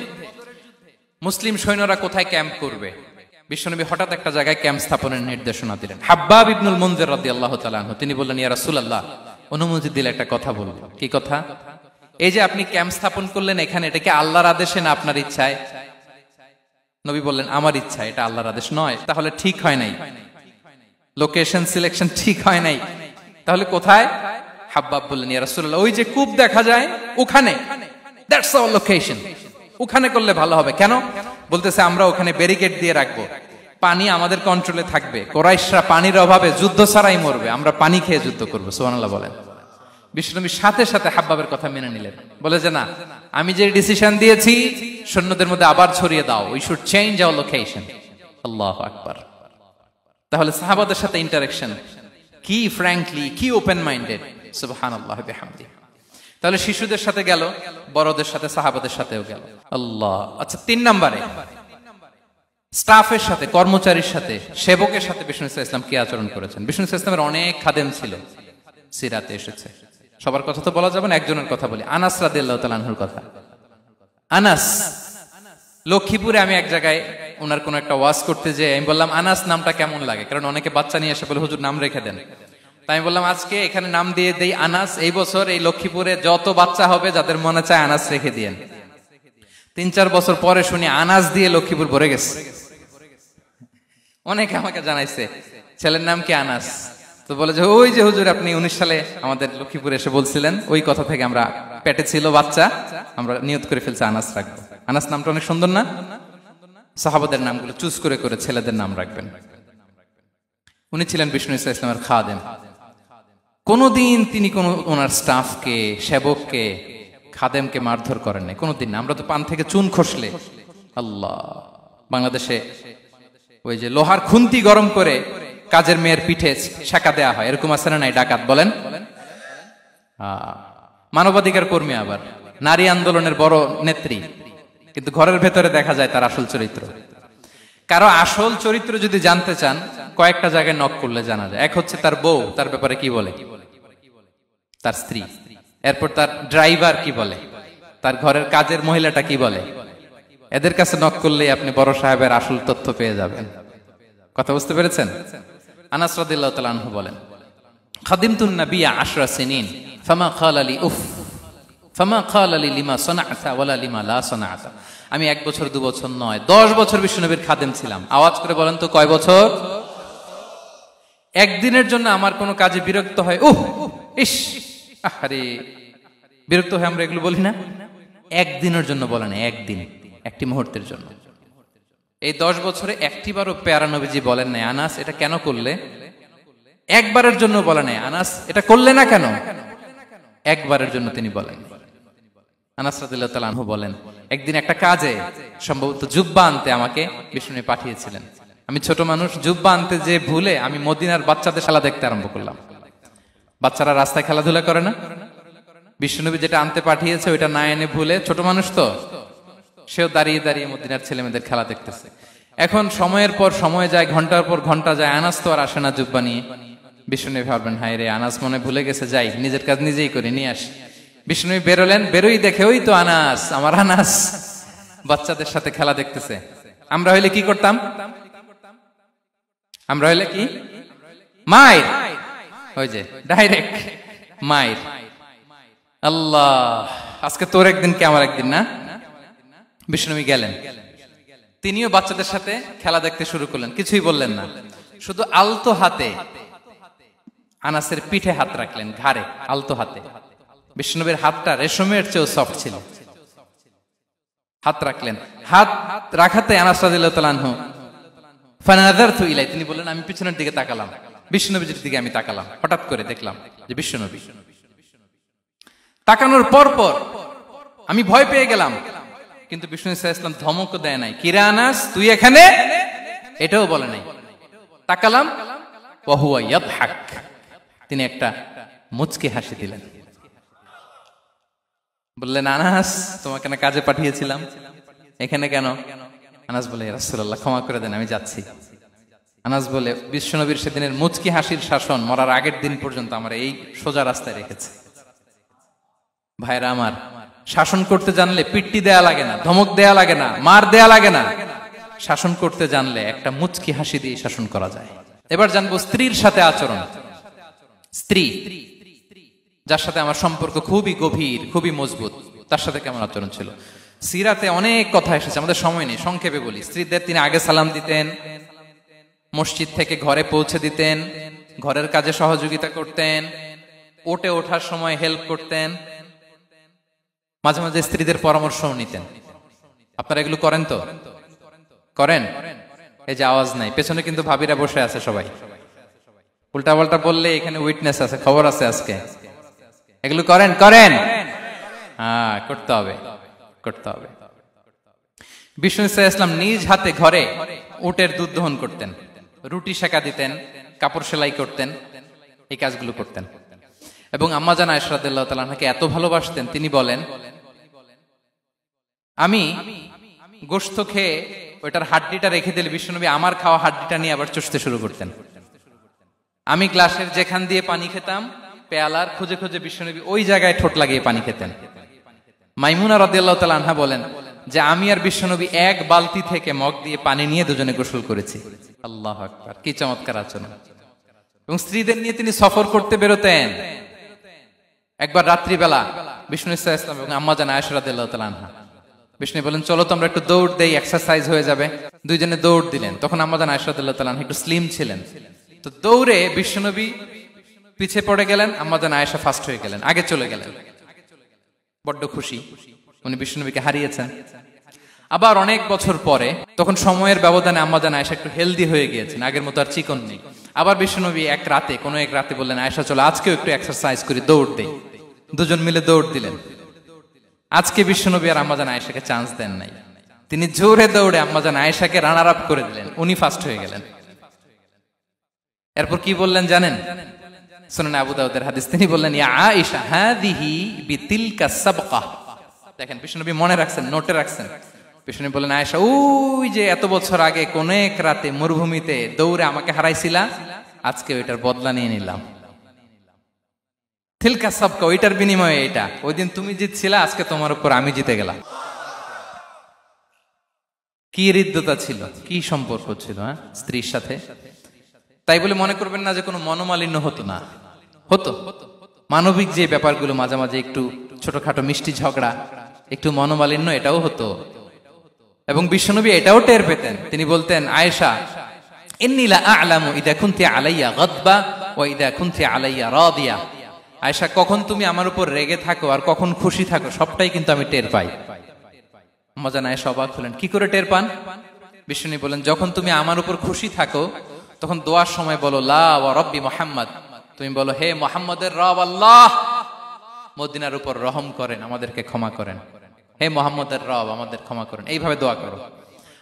মুসলিম সৈন্যরা কোথায় ক্যাম্প করবে, বিশ্বনবী হঠাৎ একটা জায়গায় ক্যাম্প স্থাপনের নির্দেশনা দিলেন। হাব্বাব ইবনুল মুনজির রাদিয়াল্লাহু তাআলা আনহু, তিনি বললেন, ইয়া রাসূলুল্লাহ, অনুমতি দিলে একটা কথা বলবো। কি কথা? এই যে আপনি ক্যাম্প স্থাপন করলেন এখানে, এটা কি আল্লাহর আদেশে না আপনার ইচ্ছায়? নবী বললেন, আমার ইচ্ছা, এটা আল্লাহর আদেশ নয়। তাহলে ঠিক হয় নাই, লোকেশন সিলেকশন ঠিক হয় নাই, তাহলে কোথায়? হাব্বাব বললেন, ইয়া রাসূলুল্লাহ, ওই যে কূপ দেখা যায় ওখানে, দ্যাটস আওয়ার লোকেশন, ওখানে করলে ভালো হবে। কেন? বলতেছে, আমরা ওখানে ব্যারিকেড দিয়ে রাখবো, পানি আমাদের কন্ট্রোলে থাকবে, কুরাইশরা পানির অভাবে যুদ্ধ ছাড়াই মরবে, আমরা পানি খেয়ে যুদ্ধ করবো। সুবহানাল্লাহ বলেন। বিশ্বনবী সাথে সাথে হাব্বাবের কথা মেনে নিলেন, বলে যে না, আমি যে ডিসিশন দিয়েছি সৈন্যদের মধ্যে আবার ছড়িয়ে দাও, we should change our location. আল্লাহু আকবার। তাহলে সাহাবাদের সাথে ইন্টারেকশন কি ফ্র্যাঙ্কলি, কি ওপেন মাইন্ডেড। সুবহানাল্লাহ বিহামদিহি। তাহলে শিশুদের সাথে গেল, বড়দের সাথে, সাহাবাদের সাথেও গেল। আল্লাহ। আচ্ছা, ৩ নম্বরে স্টাফের সাথে, কর্মচারীর সাথে, সেবকের সাথে বিষ্ণু ইসলাম কি আচরণ করেছেন? বিষ্ণু ইসলামের অনেক খাদেম ছিল, সিরাতে এসেছে। সবার কথা তো বলা যাবে না, একজনের কথা বলি, আনাস রাদিয়াল্লাহু তাআলা আনহুর কথা। আনাস, লক্ষ্মীপুরে আমি এক জায়গায় ওনার কোন একটা ওয়াজ করতে যেয়ে আমি বললাম, আনাস নামটা কেমন লাগে? কারণ অনেকে বাচ্চা নিয়ে এসে বলে, হুজুর নাম রেখে দেন। তাই আমি বললাম, আজকে এখানে নাম দিয়ে দেই আনাস। এই বছর এই লক্ষ্মীপুরে যত বাচ্চা হবে, যাদের মনে চায় আনাস রেখে দিয়েন। ৩-৪ বছর পরে শুনি আনাস দিয়ে লক্ষ্মীপুর ভরে গেছে। অনেকে আমাকে জানাইছে ছেলের নাম কি আনাস, তো বলে যে ওই যে হুজুর আপনি 19 সালে আমাদের লক্ষ্মীপুরে এসে বলছিলেন, ওই কথা থেকে আমরা, পেটে ছিল বাচ্চা, আমরা নিয়ত করে ফেলছি আনাস রাখবো। আনাস নামটা অনেক সুন্দর না? সাহাবাদের নামগুলো চুজ করে করে ছেলেদের নাম রাখবেন। উনি ছিলেন বিষ্ণু ইসলামের খাদেম। কোনদিন তিনি কোন ওনার স্টাফকে, সেবককে, খাদেমকে মারধর করেন নাই, কোনদিন না। আমরা তো পান থেকে চুন খসলে, আল্লাহ, বাংলাদেশে ওই যে লোহার খুন্তি গরম করে কাজের মেয়ের পিঠে শাঁকা দেয়া হয়, এরকম আছে না নাই? ডাকাত বলেন। মানবাধিকার কর্মী, আবার নারী আন্দোলনের বড় নেত্রী, কিন্তু ঘরের ভেতরে দেখা যায় তার আসল চরিত্র। কারো আসল চরিত্র যদি জানতে চান, কয়েকটা জায়গায় নক করলে জানা যায়। এক হচ্ছে তার বউ, তার ব্যাপারে কি বলে, তার স্ত্রী। এরপর তার ড্রাইভার কি বলে, তার ঘরের কাজের মহিলাটা কি বলে। এদের কাছে নক করলেই আপনি বড় সাহেবের আসল তথ্য পেয়ে যাবেন। কথা বুঝতে পেরেছেন? আনাস রাদিয়াল্লাহু তাআলা আনহু বলেন, খাদিমতুন নাবিয়্যা 10 সিনিন ফামা ক্বালা লি উফ ফামা ক্বালা লি লিমা সানা'তা ওয়ালা লিমা লা সানা'তা। আমি 1 বছর 2 বছর নয়, 10 বছর বিশ্বনবীর খাদেম ছিলাম। আওয়াজ করে বলেন তো কয় বছর? একদিনের জন্য আমার কোনো কাজে বিরক্ত হয়, উহ ইস, আরে বিরক্ত হয়ে আমরা এগুলো বলি না? একদিনের জন্য বলে না, একদিন, একটি মুহূর্তের জন্য। এই 10 বছরে একটিবারও পেয়ারা নবীজি বলেন নাই আনাস এটা কেন করলে, একবারের জন্য বলে নাই আনাস এটা করলে না কেন, একবারের জন্য তিনি বলেন। আনাস রাদিয়াল্লাহু তাআলা আনহু বলেন, একদিন একটা কাজে সম্ভবত জুব্বা আনতে আমাকে বিষ্ণু পাঠিয়েছিলেন। আমি ছোট মানুষ, জুব্বা আনতে যে ভুলে আমি মদিনার বাচ্চাদের খেলা দেখতে আরম্ভ করলাম। বাচ্চারা রাস্তায় খেলাধুলা করে না, বিষ্ণুনবী যেটা আনতে পাঠিয়েছে ওইটা না এনে ভুলে, ছোট মানুষ তো সেও দাঁড়িয়ে দাঁড়িয়ে মদিনার ছেলে মেয়েদের খেলা দেখতেছে। এখন সময়ের পর সময় যায়, ঘন্টার পর ঘন্টা যায়, আনাস তো আর আসে না জুব্বা নিয়ে। বিষ্ণুনবী ভাবলেন হায় রে আনাস মনে ভুলে গেছে, যাই নিজের কাজ নিজেই করে নিয়ে আসি। বিষ্ণুনবী বেরোলেন, বেরোই দেখে ওই তো আনাস, আমার আনাস বাচ্চাদের সাথে খেলা দেখতেছে। আমরা হইলে কি করতাম? আমরা হইলে কি মাইর, ওই যে ডাইরেক্ট মাইর। আল্লাহ, আজকে তোর একদিন কি আমার একদিন না। বিষ্ণুনবী গেলেন, তিনিও বাচ্চাদের সাথে খেলা দেখতে শুরু করলেন, কিছুই বললেন না, শুধু আলতো হাতে আনাসের পিঠে হাত রাখলেন, ঘাড়ে আলতো হাতে। বিষ্ণুনবীর হাতটা রেশমের চেয়েও সফট ছিল। হাত রাখলেন, হাত রাখাতে আনাস রাদিয়াল্লাহু তাআলা আনহু ফানাযারতু ইলাই, তিনি বললেন আমি পিছনের দিকে তাকালাম, বিষ্ণুনবীর দিকে আমি তাকালাম, হঠাৎ করে দেখলাম যে বিষ্ণুনবী। তাকানোর পর পর আমি ভয় পেয়ে গেলাম, কিন্তু বিষ্ণু সাল্লাল্লাহু আলাইহি ওয়াসাল্লাম ধমক দেয় নাই, কিরে আনাস তুই এখানে, এটাও বলে নাই। তাকালাম, ওয়া হুয়া ইয়াদহাক, তিনি একটা মুচকি হাসি দিলেন। বললেন আনাস তোমাকে না কাজে পাঠিয়েছিলাম, এখানে কেন? আনাস বলে ইয়া রাসূলুল্লাহ ক্ষমা করে দেন, আমি যাচ্ছি। আনাস বলে বিশ্বনবীর সেদিনের মুচকি হাসির শাসন মরার আগের দিন পর্যন্ত আমার এই সোজা রাস্তায় রেখেছে। ভাইরা আমার, শাসন করতে জানলে পিট্টি দেয়া লাগে না, ধমক দেয়া লাগে না, মার দেয়া লাগে না। শাসন করতে জানলে একটা মুচকি হাসি দিয়ে শাসন করা যায়। এবার জানবো স্ত্রীর সাথে আচরণ। স্ত্রী যার সাথে আমার সম্পর্ক খুবই গভীর, খুবই মজবুত, তার সাথে কেমন আচরণ ছিল। সিরাতে অনেক কথা এসেছে, আমাদের সময় নেই, সংক্ষেপে বলি। স্ত্রীদের তিনি আগে সালাম দিতেন, মসজিদ থেকে ঘরে পৌঁছে দিতেন, ঘরের কাজে সহযোগিতা করতেন, ওঠে ওঠার সময় হেল্প করতেন, মাঝে মাঝে স্ত্রীদের পরামর্শও নিতেন। আপনারা এগুলো করেন তো? করেন? এই যে আওয়াজ নাই, পেছনে কিন্তু ভাবিরা বসে আছে সবাই। উল্টা পাল্টা বললে এখানে উইটনেস আছে, খবর আছে আজকে। এগুলো করেন? করেন? হ্যাঁ, করতে হবে, করতে হবে। বিষ্ণু সাল্লাল্লাহু আলাইহি ওয়াসাল্লাম নিজ হাতে ঘরে উটের দুধ দহন করতেন, রুটি সেকা দিতেন, কাপড় সেলাই করতেন, এই কাজগুলো করতেন। এবং আম্মা জান আয়েশা রাদিয়াল্লাহু তাআলা আনহাকে এত ভালোবাসতেন, তিনি বলেন আমি গোশত খেয়ে ওইটার হাড্ডিটা রেখে দিলে বিশ্বনবী আমার খাওয়া হাড্ডিটা নিয়ে আবার চুষতে শুরু করতেন। আমি গ্লাসের যেখান দিয়ে পানি খেতাম, পেয়ালার খুঁজে খুঁজে বিশ্বনবী ওই জায়গায় ঠোঁট লাগিয়ে পানি খেতেন। মাইমুনা রাদিয়াল্লাহু তাআলা আনহা বলেন যে আমি আর বিশ্বনবী এক বালতি থেকে মগ দিয়ে পানি নিয়ে দুজনে গোসল করেছি। আল্লাহু আকবার, কি চমৎকার আচরণ। এবং স্ত্রীদের নিয়ে তিনি সফর করতে বেরোতেন। একবার রাত্রিবেলা বিষ্ণু সাল্লাল্লাহু আলাইহি ওয়াসাল্লাম এবং আম্মা জান আয়েশা রাদিয়াল্লাহু তাআলা আনহা, বিষ্ণু বলেন চলো তো আমরা একটু দৌড় দেই, এক্সারসাইজ হয়ে যাবে। দুইজনে দৌড় দিলেন। তখন আম্মা জান আয়েশা রাদিয়াল্লাহু তাআলা আনহা একটু স্লিম ছিলেন, তো দৌড়ে বিশ্বনবী পিছে পড়ে গেলেন, আম্মা জান আয়েশা ফার্স্ট হয়ে গেলেন, আগে চলে গেলেন। বড্ড খুশি, উনি বিশ্বনবীকে হারিয়েছেন। আবার অনেক বছর পরে, তখন সময়ের ব্যবধানে আম্মা জান আয়েশা একটু হেলদি হয়ে গিয়েছেন, আগের মতো আর চিকন নেই। আবার বিশ্বনবী এক রাতে বললেন আয়েশা চলো আজকেও একটু এক্সারসাইজ করি, দৌড় দেই। দুজন মিলে দৌড় দিলেন। আজকে বিশ্বনবী আর আম্মা জান আয়েশাকে চান্স দেন নাই, তিনি জোরে দৌড়ে আম্মা জান আয়েশাকে রানার আপ করে দিলেন, উনি ফার্স্ট হয়ে গেলেন। এরপর কি বললেন জানেন? সুনান আবু দাউদের হাদিস, তিনি বললেন ইয়া আয়েশা হাদিহি বিতিলকা সাবকা। দেখেন বিশ্বনবী মনে রাখছেন, নোটে রাখছেন। বিশ্বনবী বললেন আয়েশা ওই যে এত বছর আগে কোন এক রাতে মরুভূমিতে দৌড়ে আমাকে হারাইছিলা, আজকে ওইটার বদলা নিয়ে নিলাম। তিলকা সাবকা, ওইটার বিনিময়ে এটা। ওই দিন তুমি জিতছিলা, আজকে তোমার উপর আমি জিতে গেলাম। কি হৃদ্যতা ছিল, কি সম্পর্ক ছিল স্ত্রীর সাথে। তাই বলে মনে করবেন না যে কোনো মনোমালিন্য হতো না, হতো। মানবিক যে ব্যাপারগুলো মাঝে মাঝে একটু ছোটখাটো মিষ্টি ঝগড়া, একটু মনোমালিন্য, এটাও হতো। এবং বিশ্বনবী এটাও টের পেতেন। তিনি বলতেন আয়েশা ইন্নী লা আ'লামু ইদা কুনতি আলাইয়া গাদবা ওয়া ইদা কুনতি আলাইয়া রাদিয়া। আয়েশা, কখন তুমি আমার উপর রেগে থাকো আর কখন খুশি থাকো সবটাই কিন্তু আমি টের পাই। আম্মাজান আয়েশা অবাক হলেন, কি করে টের পান? বিষ্ণু বলেন, যখন তুমি আমার উপর খুশি থাকো তখন দোয়ার সময় বলো লা ওয়া রাব্বি মুহাম্মদ, তুমি বলো হে মুহাম্মদের রব আল্লাহ, মদিনার উপর রহম করেন, আমাদেরকে ক্ষমা করেন, হে মুহাম্মদের রব আমাদের ক্ষমা করেন, এইভাবে দোয়া করো।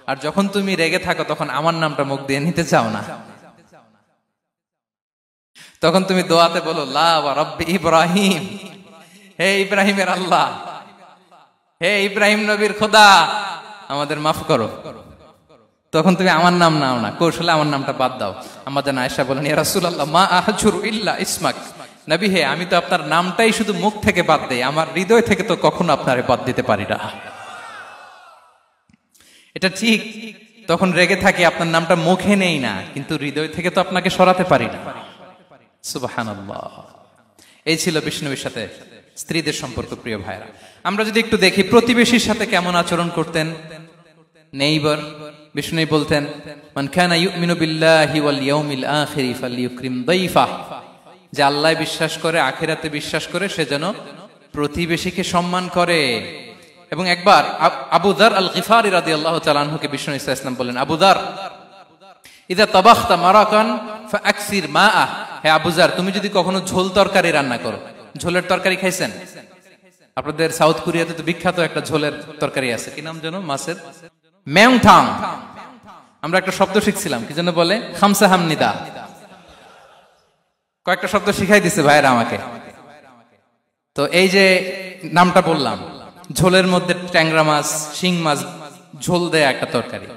আর যখন তুমি রেগে থাকো তখন আমার নামটা মুখ দিয়ে নিতে চাও না, তখন তুমি দোয়াতে বলো লা ওয়া রাব্বি ইব্রাহিম, হে ইব্রাহিমের আল্লাহ, হে ইব্রাহিম নবীর খোদা আমাদের মাফ করো। তখন তুমি আমার নাম নাও না, কৌশলে আমার নামটা বাদ দাও। আমাদের আয়েশা বলেন, ইয়া রাসূলুল্লাহ মা আহজুরু ইল্লা ইসমাক, নবী হে আমি তো আপনার নামটাই শুধু মুখ থেকে বাদ দেই, আমার হৃদয় থেকে তো কখনো আপনারে বাদ দিতে পারি না। এটা ঠিক, তখন রেগে থাকি, আপনার নামটা মুখে নেই না, কিন্তু হৃদয় থেকে তো আপনাকে সরাতে পারি না। সুবহানাল্লাহ। এই ছিল বিষ্ণুবীর সাথে স্ত্রীদের সম্পর্ক। প্রিয় ভাইরা, আমরা যদি একটু দেখি প্রতিবেশীর সাথে কেমন আচরণ করতেন নেইবার। বিষ্ণু বলতেন, মান কানা ইউমিনু বিল্লাহি ওয়াল ইয়াউমিল আখিরি ফালইউকরিম দাইফাহ, যে আল্লাহ বিশ্বাস করে, আখিরাতে বিশ্বাস করে, সে যেন প্রতিবেশীকে সম্মান করে। এবং একবার আবু যার আল গিফারি রাদিয়াল্লাহু তাআলা আনহুকে বিষ্ণু ইসলাম বললেন, আবু যার ইদা তাবাখতা মারাকান ফাআকসির মাআ, হে আবু যার তুমি যদি কখনো ঝোল তরকারি রান্না করো, ঝোলের তরকারি খাইছেন? আপনাদের সাউথ কোরিয়াতে তো বিখ্যাত একটা ঝোলের তরকারি আছে, কি নাম যেন, মাছের মেংথাং। আমরা একটা শব্দ শিখছিলাম, কি যেন বলে, খামসা হামনিদা। কয়েকটা শব্দ শিখাই দিছে ভাইরা আমাকে। তো এই যে নামটা বললাম, ঝোলের মধ্যে ট্যাংরা মাছ, শিং মাছ ঝোল দেয়া একটা তরকারি।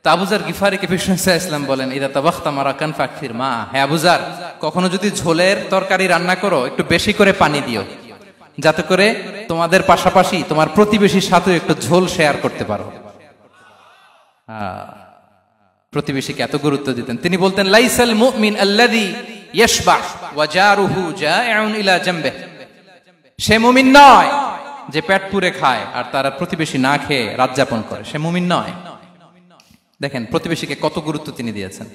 তো আবু যার গিফারিকে বিষ্ণু ইসলাম বলেন, ইদা তাবাখতা মারাকান ফাকসির মা, হে আবু যার কখনো যদি ঝোলের তরকারি রান্না করো একটু বেশি করে পানি দিও, যাতে করে তোমাদের পাশাপাশি তোমার প্রতিবেশীর সাথে একটু ঝোল শেয়ার করতে পারো। প্রতিবেশীকে এত গুরুত্ব দিতেন। তিনি বলতেন, লাইসাল মুমিন আল্লাযী ইয়াশবা ওয়া জারুহু জাইউন ইলা জামবিহি, সে মুমিন নয় যে পেট পুরে খায় আর তার প্রতিবেশী না খেয়ে রাত যাপন করে, সে মুমিন নয়। দেখেন প্রতিবেশীকে কত গুরুত্ব তিনি দিয়েছেন।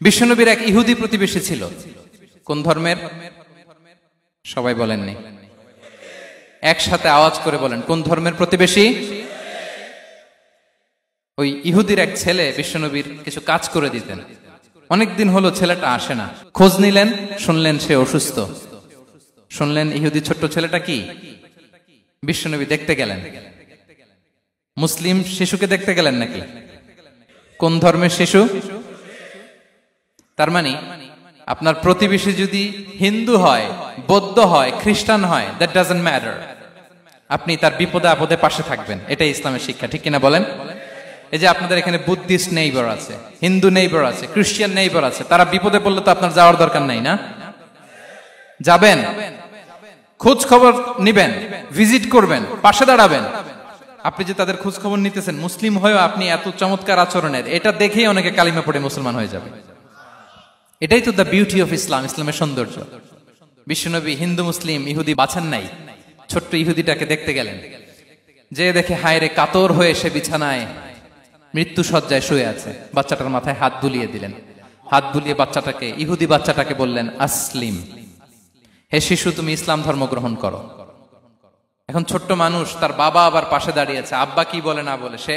বিশ্বনবীর এক ইহুদি প্রতিবেশী ছিল। কোন ধর্মের? সবাই বলেননি, একসাথে আওয়াজ করে বলেন, কোন ধর্মের প্রতিবেশী? ওই ইহুদির এক ছেলে বিশ্বনবীর কিছু কাজ করে দিতেন। অনেকদিন হলো ছেলেটা আসে না, খোঁজ নিলেন, শুনলেন সে অসুস্থ। শুনলেন ইহুদি ছোট্ট ছেলেটা কি, বিশ্বনবী দেখতে গেলেন। মুসলিম শিশুকে দেখতে গেলেন নাকি? কোন ধর্মের শিশু? তার মানে আপনার প্রতিবেশী যদি হিন্দু হয়, বৌদ্ধ হয়, খ্রিস্টান হয়, দ্যাট ডাজন্ট ম্যাটার, আপনি তার বিপদে আপদে পাশে থাকবেন। এটাই ইসলামের শিক্ষা, ঠিক কিনা বলেন? এই যে আপনাদের এখানে বুদ্ধিস্ট নেইবার আছে, হিন্দু নেইবার আছে, খ্রিস্টান নেইবার আছে, তারা বিপদে পড়লে তো আপনার যাওয়ার দরকার নাই না? যাবেন, খোঁজ খবর নিবেন, ভিজিট করবেন, পাশে দাঁড়াবেন। আপনি যে তাদের খোঁজ খবর নিতেছেন, মুসলিম হয়েও আপনি এত চমৎকার আচরণের, এটা দেখেই অনেকে কালিমা পড়ে মুসলমান হয়ে যাবে। এটাই তো দ্য বিউটি অফ ইসলাম, ইসলামের সৌন্দর্য। বিশ্বনবী হিন্দু মুসলিম ইহুদি বাছান নাই, ছোট্ট ইহুদিটাকে দেখতে গেলেন, যে দেখে হায়রে কাতর হয়ে সে বিছানায় মৃত্যু শয্যায় শুয়ে আছে। বাচ্চাটার মাথায় হাত বুলিয়ে দিলেন, হাত বুলিয়ে বাচ্চাটাকে, ইহুদি বাচ্চাটাকে বললেন, আসলিম, হে শিশু তুমি ইসলাম ধর্ম গ্রহণ করো। এখন ছোট্ট মানুষ, তার বাবা আবার পাশে দাঁড়িয়েছে, আব্বা কি বলে না বলে, সে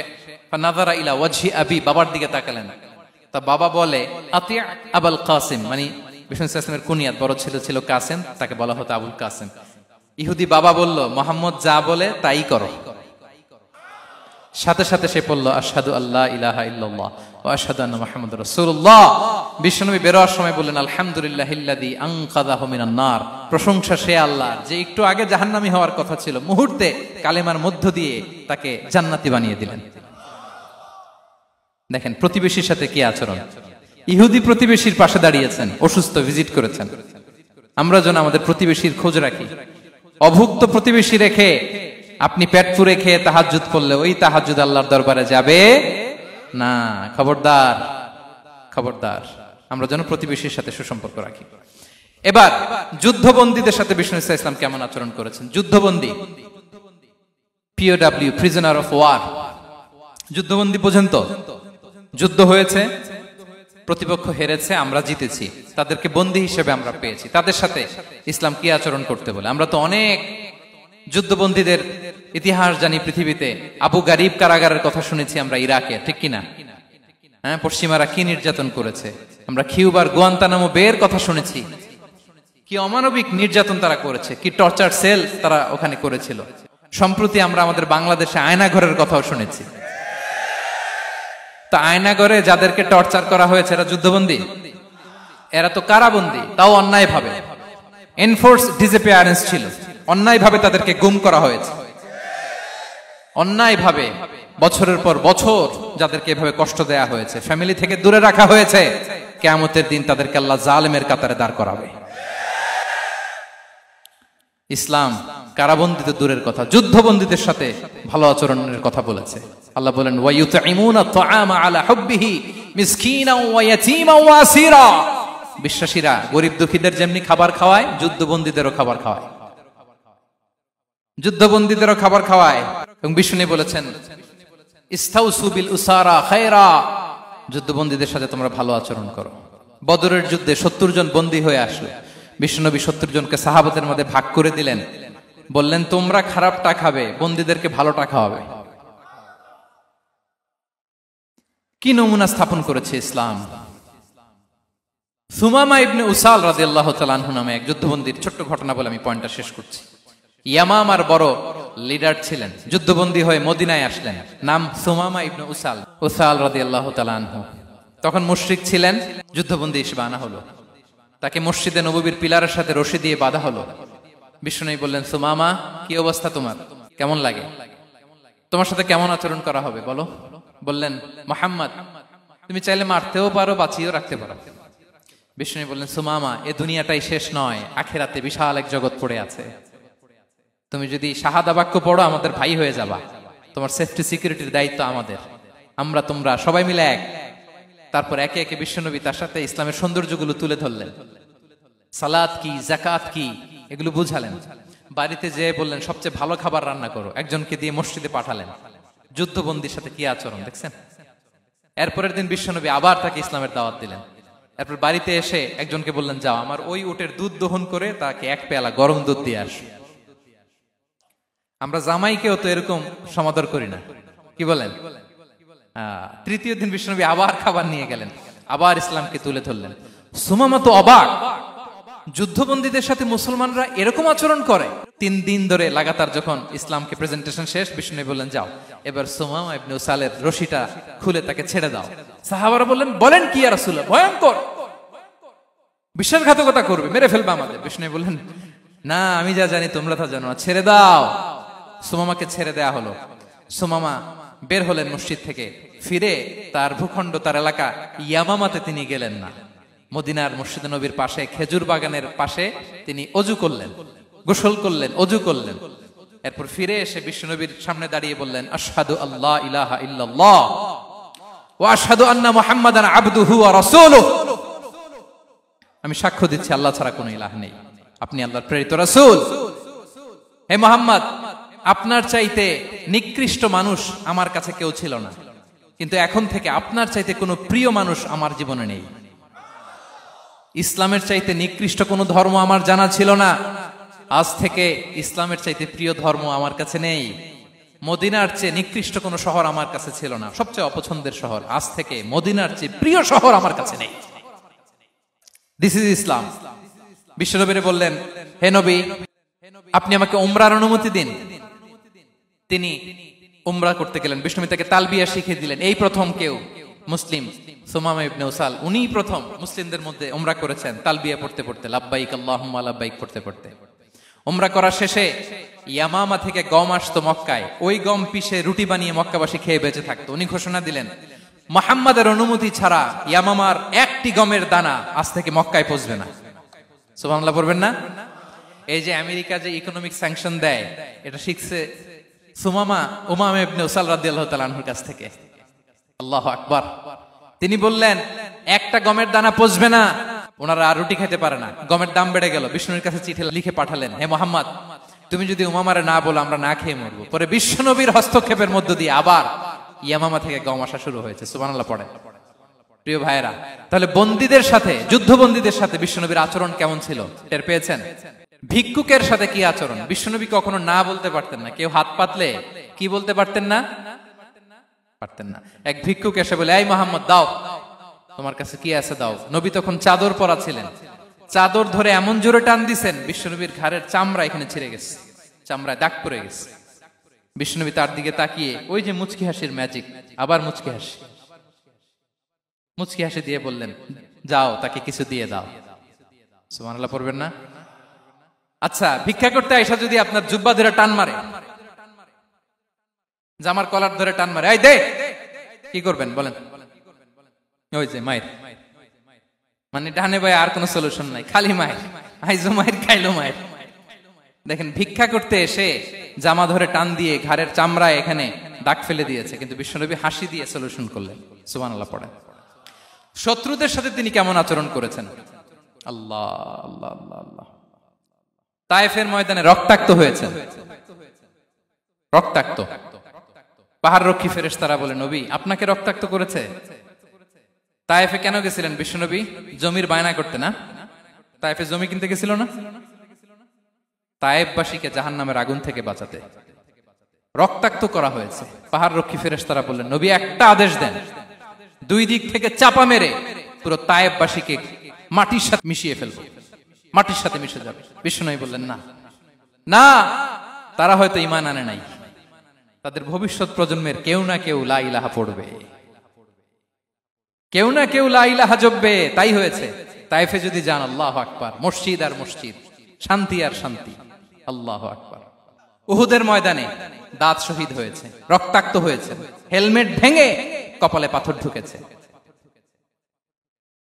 নাযারা ইলা ওয়াজহি আবি, বাবার দিকে তাকালেন। তা বাবা বলে, আতি আবুল কাসিম, মানে বিষ্ণু ইসলামের কুনিয়াত, বড় ছেলে ছিল কাসেম, তাকে বলা হতো আবুল কাসেম। ইহুদি বাবা বলল, মোহাম্মদ যা বলে তাই করো। সাথে সাথে সে পড়ল, আশহাদু আল্লা ইলাহা ইল্লাল্লাহ ওয়া আশহাদু আন্না মুহাম্মাদুর রাসূলুল্লাহ। বিশ্বনবী বেরোয়ার সময় বললেন, আলহামদুলিল্লাহিল্লাযী আনকাযাহু মিনান নার, প্রশংসা সে আল্লাহর যে একটু আগে জাহান্নামী হওয়ার কথা ছিল, মুহূর্তে কালেমার মধ্য দিয়ে তাকে জান্নাতি বানিয়ে দিলেন। দেখেন প্রতিবেশীর সাথে কি আচরণ। ইহুদি প্রতিবেশীর পাশে দাঁড়িয়েছেন, অসুস্থ, ভিজিট করেছেন। আমরা যেন আমাদের প্রতিবেশীর খোঁজ রাখি। অভুক্ত প্রতিবেশী রেখে আপনি পেট পুরে খেয়ে তাহাজ্জুদ পড়লে ওই তাহাজ্জুদ আল্লাহর দরবারে যাবে না। খবরদার, খবরদার, আমরা যেন প্রতিবেশীর সাথে সুসম্পর্ক রাখি। এবার যুদ্ধবন্দীদের সাথে বিষ্ণু ইসলাম কেমন আচরণ করেছেন। যুদ্ধবন্দী, POW, প্রিজনার অফ ওয়ার, যুদ্ধবন্দী পর্যন্ত যুদ্ধ হয়েছে, প্রতিপক্ষ হেরেছে, আমরা জিতেছি, তাদেরকে বন্দী হিসেবে আমরা পেয়েছি, তাদের সাথে ইসলাম কি আচরণ করতে বলে। আমরা তো অনেক যুদ্ধবন্দীদের ইতিহাস জানি পৃথিবীতে। আবু গারিব কারাগারের কথা শুনেছি আমরা ইরাকে, ঠিক কিনা? হ্যাঁ, পশ্চিমারা কি নির্যাতন করেছে। আমরা কিউবার গুয়ান্তানামো বের কথা শুনেছি, কি অমানবিক নির্যাতন তারা করেছে, কি টর্চার সেল তারা ওখানে করেছিল। সম্প্রতি আমরা আমাদের বাংলাদেশে আয়নাঘরের কথাও শুনেছি। তা আয়নাঘরে যাদেরকে টর্চার করা হয়েছে এরা যুদ্ধবন্দী? এরা তো কারাবন্দী, তাও অন্যায় ভাবে। এনফোর্স ডিসঅ্যাপিয়ারেন্স ছিল, অন্যায় ভাবে তাদেরকে গুম করা হয়েছে। অন্যায় ভাবে বছরের পর বছর যাদেরকে এভাবে কষ্ট দেয়া হয়েছে, ফ্যামিলি থেকে দূরে রাখা হয়েছে, কিয়ামতের দিন তাদেরকে আল্লাহ জালেমের কাতারে দাঁড় করাবে। ইসলাম কারাবন্দীতে দূরের কথা, যুদ্ধবন্দীদের সাথে ভালো আচরণের কথা বলেছে। আল্লাহ বলেন, ওয়া ইউতঈমুনা আত-তাআমা আলা হুব্বিহি মিসকিনাও ওয়া ইয়াতীমান ওয়া আসীরা। বিশ্বাসীরা গরিব দুঃখীদের যেমনি খাবার খাওয়ায়, যুদ্ধবন্দীদেরও খাবার খাওয়ায়, যুদ্ধবন্দীদেরও খাবার খাওয়ায়। এবং বিষ্ণু বলেছেন, ইস্তাউসু বিল উসারা খায়রা, যুদ্ধবন্দীদের সাথে তোমরা ভালো আচরণ করো। বদরের যুদ্ধে 70 জন বন্দী হয়ে আসলো। বিশ্বনবী 70 জনকে সাহাবাদের মধ্যে ভাগ করে দিলেন, বললেন তোমরা খারাপটা খাবে, বন্দীদেরকে ভালোটা খাওয়াবে। কি নমুনা স্থাপন করেছে ইসলাম। সুমামা ইবনে উসাল রাদিয়াল্লাহু তাআলা আনহু নামে এক যুদ্ধবন্দীর ছোট্ট ঘটনা বলে আমি পয়েন্টটা শেষ করছি। ইয়ামামার বড় লিডার ছিলেন, যুদ্ধবন্দী হয়ে মদিনায় আসলেন, নাম সুমামা ইবনে উসাল রাদিয়াল্লাহু তাআলা আনহু। তখন মুশরিক ছিলেন, যুদ্ধবন্দী হিসেবে আনা হলো। তাকে মসজিদে নববীর পিলারের সাথে রশি দিয়ে বাঁধা হলো। বিষ্ণু বললেন, সুমামা কি অবস্থা তোমার, কেমন লাগে, তোমার সাথে কেমন আচরণ করা হবে বলো। বললেন, মুহাম্মদ তুমি চাইলে মারতেও পারো, বাঁচিয়েও রাখতে পারো। বিষ্ণু বললেন, সুমামা এ দুনিয়াটাই শেষ নয়, আখিরাতে বিশাল এক জগৎ পড়ে আছে। তুমি যদি শাহাদা বাক্য পড়ো আমাদের ভাই হয়ে যাবা, তোমার সেফটি সিকিউরিটির দায়িত্ব আমাদের, আমরা তোমরা সবাই মিলে এক। তারপর একে একে বিশ্বনবী তার সাথে ইসলামের সৌন্দর্যগুলো তুলে ধরলেন, সালাত কি, যাকাত কি, এগুলো বুঝালেন। বাড়িতে যেয়ে বললেন সবচেয়ে ভালো খাবার রান্না করো, একজনকে দিয়ে মসজিদে পাঠালেন। যুদ্ধবন্দীর সাথে কি আচরণ দেখছেন। এরপরের দিন বিশ্বনবী আবার তাকে ইসলামের দাওয়াত দিলেন। এরপর বাড়িতে এসে একজনকে বললেন, যাও আমার ওই উটের দুধ দহন করে তাকে এক পেয়ালা গরম দুধ দিয়ে আস। আমরা জামাইকেও তো এরকম সমাদর করি না, কি বলেন? তৃতীয় দিন বিশ্বনবী আবার খাবার নিয়ে গেলেন, আবার ইসলামকে তুলে ধরলেন। সুমামা তো অবাক, যুদ্ধবন্দীদের সাথে মুসলমানরা এরকম আচরণ করে। 3 দিন ধরে লাগাতার যখন ইসলামকে প্রেজেন্টেশন শেষ, বিষ্ণু বললেন, যাও এবার সুমামা ইবনে উসালের রশিটা খুলে তাকে ছেড়ে দাও। সাহাবারা বললেন, বলেন কি ইয়া রাসূলুল্লাহ, ভয়ঙ্কর, বিশ্বাসঘাতকতা করবে, মেরে ফেলবে আমাদের। বিষ্ণু বললেন, না আমি যা জানি তোমরা তা জানো না, ছেড়ে দাও। সুমামাকে ছেড়ে দেয়া হলো। সুমামা বের হলেন মসজিদ থেকে, ফিরে তার ভূখণ্ড, তার এলাকা ইয়ামামাতে তিনি গেলেন না। মদিনার মসজিদে নবীর পাশে খেজুর বাগানের পাশে তিনি অজু করলেন, গোসল করলেন, অজু করলেন। এরপর ফিরে এসে বিশ্বনবীর সামনে দাঁড়িয়ে বললেন, আশহাদু আল্লা ইলাহা ইল্লাল্লাহ ওয়া আশহাদু আন্না মুহাম্মাদান আবদুহু ওয়া রাসূলুহু। আমি সাক্ষ্য দিচ্ছি আল্লাহ ছাড়া কোনো ইলাহ নেই, আপনি আল্লাহর প্রেরিত রাসূল। হে মুহাম্মদ, আপনার চাইতে নিকৃষ্ট মানুষ আমার কাছে কেউ ছিল না, কিন্তু এখন থেকে আপনার চাইতে কোনো প্রিয় মানুষ আমার জীবনে নেই। ইসলামের চাইতে নিকৃষ্ট কোনো ধর্ম আমার জানা ছিল না, আজ থেকে ইসলামের চাইতে প্রিয় ধর্ম আমার কাছে নেই। মদিনার চেয়ে নিকৃষ্ট কোনো শহর আমার কাছে ছিল না, সবচেয়ে অপছন্দের শহর, আজ থেকে মদিনার চেয়ে প্রিয় শহর আমার কাছে নেই। দিস ইজ ইসলাম। বিশ্বনবী বললেন, হে নবী, আপনি আমাকে উমরার অনুমতি দিন। তিনি উমরা করতে গেলেন। বিষ্ণু তাকে তালবিয়া শিখিয়ে দিলেন। এই প্রথম কেউ মুসলিম সুমামা ইবনে উসাল, উনিই প্রথম মুসলিমদের মধ্যে উমরা করেছেন তালবিয়া পড়তে পড়তে, লাব্বাইক আল্লাহুম্মা লাব্বাইক পড়তে পড়তে। উমরা করার শেষে ইয়ামামা থেকে গম আসতো মক্কায়, ওই গম পিষে রুটি বানিয়ে মক্কাবাসী খেয়ে বেঁচে থাকতো। উনি ঘোষণা দিলেন, মুহাম্মাদের অনুমতি ছাড়া ইয়ামামার একটি গমের দানা আজ থেকে মক্কায় পৌঁছবে না। সুবহানাল্লাহ পড়বেন না? এই যে আমেরিকা যে ইকোনমিক স্যাংশন দেয়, এটা শিখছে সুমামা উমামা ইবনে উসাল রাদিয়াল্লাহু তাআলা আনহুর কাছ থেকে। আল্লাহু আকবার। তিনি বললেন, একটা গমের দানা পচবে না, ওনারা আর রুটি খেতে পারে না। গমের দাম বেড়ে গেল। বিষ্ণুর কাছে চিঠি লিখে পাঠালেন, হে মুহাম্মদ, তুমি যদি উমামারে না বলো আমরা না খেয়ে মরবো। পরে বিশ্বনবীর হস্তক্ষেপের মধ্য দিয়ে আবার ইয়ামামা থেকে গম আসা শুরু হয়েছে। সুবহানাল্লাহ পড়ে। প্রিয় ভাইয়েরা, তাহলে বন্দীদের সাথে, যুদ্ধবন্দীদের সাথে বিশ্বনবীর আচরণ কেমন ছিল টের পেয়েছেন? ভিক্ষুকের সাথে কি আচরণ? বিশ্বনবী কখনো না বলতে পারতেন না। কেউ হাত পাতলে কি বলতে পারতেন না? পারতেন না। এক ভিক্ষুক এসে বলে, এই মুহাম্মদ দাও, তোমার কাছে কি আছে দাও। নবী তখন চাদর পরা ছিলেন, চাদর ধরে এমন জোরে টান দিছেন বিশ্বনবীর ঘাড়ের চামড়া এখানে ছিঁড়ে গেছে, চামড়ায় দাগ পড়ে গেছে। বিশ্বনবী তার দিকে তাকিয়ে ওই যে মুচকি হাসির ম্যাজিক, আবার মুচকি হাসি, মুচকি হাসি দিয়ে বললেন, যাও তাকে কিছু দিয়ে দাও। সুবহানাল্লাহ পড়বেন না? আচ্ছা, ভিক্ষা করতে আইসা যদি আপনার জুব্বা ধরে টান মারে, জামার কলার ধরে টান মারে, এই দে, কি করবেন বলেন? ওই যে মায়ের, মানে ডানে ভাই আর কোনো সলিউশন নাই, খালি মায়ের, আইজো মায়ের খাইলো মায়ের। দেখেন, ভিক্ষা করতে এসে জামা ধরে টান দিয়ে ঘাড়ের চামড়ায় এখানে দাগ ফেলে দিয়েছে, কিন্তু বিশ্বনবী হাসি দিয়ে সলিউশন করলেন। সুবহানাল্লাহ পড়েন। শত্রুদের সাথে তিনি কেমন আচরণ করেছেন? আল্লাহ আল্লাহ আল্লাহ আল্লাহ। তায়েফের ময়দানে রক্তাক্ত হয়েছেন, রক্তাক্ত। পাহাড় রক্ষী ফেরেশতারা বলে, নবী আপনাকে রক্তাক্ত করেছে? তায়েফে কেন গেছিলেন বিশ্বনবী? জমির বায়না করতে না? তায়েফে জমি কিনতে গেছিল না? তায়েফবাসীকে জাহান্নামের আগুন থেকে বাঁচাতে রক্তাক্ত করা হয়েছে। পাহাড় রক্ষী ফেরেশতারা বললেন, নবী একটা আদেশ দেন, দুই দিক থেকে চাপা মেরে পুরো তায়েফবাসীকে মাটির সাথে মিশিয়ে ফেলবো, মাটির সাথে মিশে যাবে। বিশ্বনবী বললেন, না না, তারা হয়তো ঈমান আনে নাই, তাদের ভবিষ্যৎ প্রজন্মের কেউ না কেউ লা ইলাহা পড়বে, কেউ না কেউ লা ইলাহা জপবে, তাই হয়েছে। তায়েফে যদি যান, আল্লাহু আকবার, মসজিদ আর মসজিদ, শান্তি আর শান্তি, আল্লাহু আকবার। উহুদের ময়দানে দাঁত শহীদ হয়েছে, রক্তাক্ত হয়েছে, হেলমেট ভেঙে কপালে পাথর ঢুকেছে।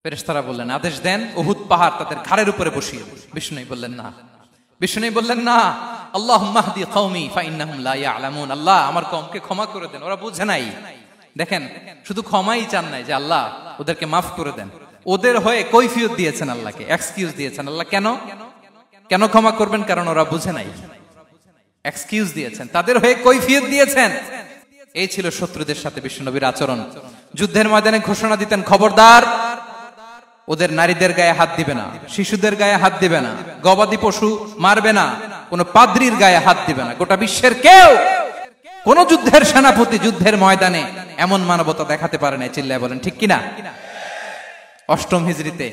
ফেরেশতারা বললেন, আদেশ দেন, উহুদ পাহাড় তাদের ঘাড়ের উপরে বসিয়ে। বিষ্ণু বললেন না, বিষ্ণু বললেন না, আল্লাহুম্মা হদি কওমি ফাইন্নাহুম লা ইয়ালামুন, আল্লাহ আমার কওমকে ক্ষমা করে দেন, ওরা বুঝে নাই। দেখেন, শুধু ক্ষমাই চান নাই যে আল্লাহ ওদেরকে মাফ করে দেন, ওদের হয়ে কৈফিয়ত দিয়েছেন আল্লাহকে, এক্সকিউজ দিয়েছেন। আল্লাহ কেন কেন ক্ষমা করবেন? কারণ ওরা বুঝে নাই, এক্সকিউজ দিয়েছেন, তাদের হয়ে কৈফিয়ত দিয়েছেন। এই ছিল শত্রুদের সাথে বিশ্বনবীর আচরণ। যুদ্ধের ময়দানে ঘোষণা দিতেন, খবরদার, ওদের নারীদের গায়ে হাত দিবে না, শিশুদের গায়ে হাত দিবে না, গবাদি পশু মারবে না, কোন পাদ্রীর গায়ে হাত দিবে না। গোটা বিশ্বের কেউ, কোন যুদ্ধের সেনাপতি যুদ্ধের ময়দানে এমন মানবতা দেখাতে পারে না। চিল্লায় বলেন ঠিক কিনা? অষ্টম হিজরিতে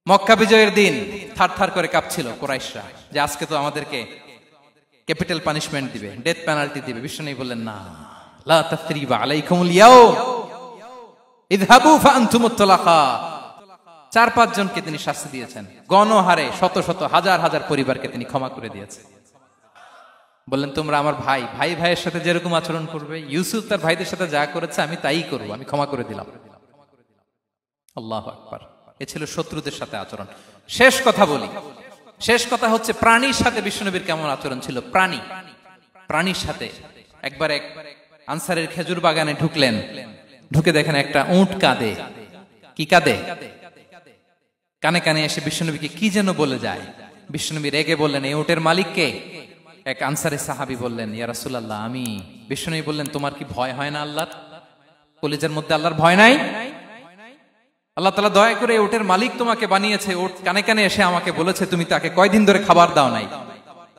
মক্কা বিজয়ের দিন থারথার করে কাঁপছিল কুরাইশরা, যে আজকে তো আমাদেরকে ক্যাপিটাল পানিশমেন্ট দিবে, ডেথ পেনাল্টি দিবে। বিশ্বনবী বললেন, না, লা তাসরিবা আলাইকুমুল ইয়াউম ইযহাবু ফাআনতুমুত তালাকা। 4-5 জনকে তিনি শাস্তি দিয়েছেন, গণহারে শত শত হাজার হাজার পরিবারকে তিনি ক্ষমা করে দিয়েছেন। বললেন, তোমরা আমার ভাই, ভাই ভাইয়ের সাথে যেরকম আচরণ করবে, ইউসুফ তার ভাইদের সাথে যা করেছে আমি তাই করব, আমি ক্ষমা করে দিলাম। আল্লাহু আকবার। এ ছিল শত্রুদের সাথে আচরণ। শেষ কথা বলি, শেষ কথা হচ্ছে প্রাণীর সাথে বিশ্বনবীর কেমন আচরণ ছিল। প্রাণীর সাথে একবার এক আনসারের খেজুর বাগানে ঢুকলেন, ঢুকে দেখেন একটা উট কাঁদে। কি কাঁদে? কানে কানে এসে বিশ্বনবীকে কি যেন বলে যায়। বিশ্বনবী রেগে বললেন, এই উটের মালিক কে? এক আনসারী সাহাবী বললেন, ইয়া রাসূলুল্লাহ আমি। বিশ্বনবী বললেন, তোমার কি ভয় হয় না আল্লাহর? কলিজার মধ্যে আল্লাহর ভয় নাই? আল্লাহ তাআলা দয়া করে উটের মালিক তোমাকে বানিয়েছে, উট কানে কানে এসে আমাকে বলেছে তুমি তাকে কয়দিন ধরে খাবার দাও নাই,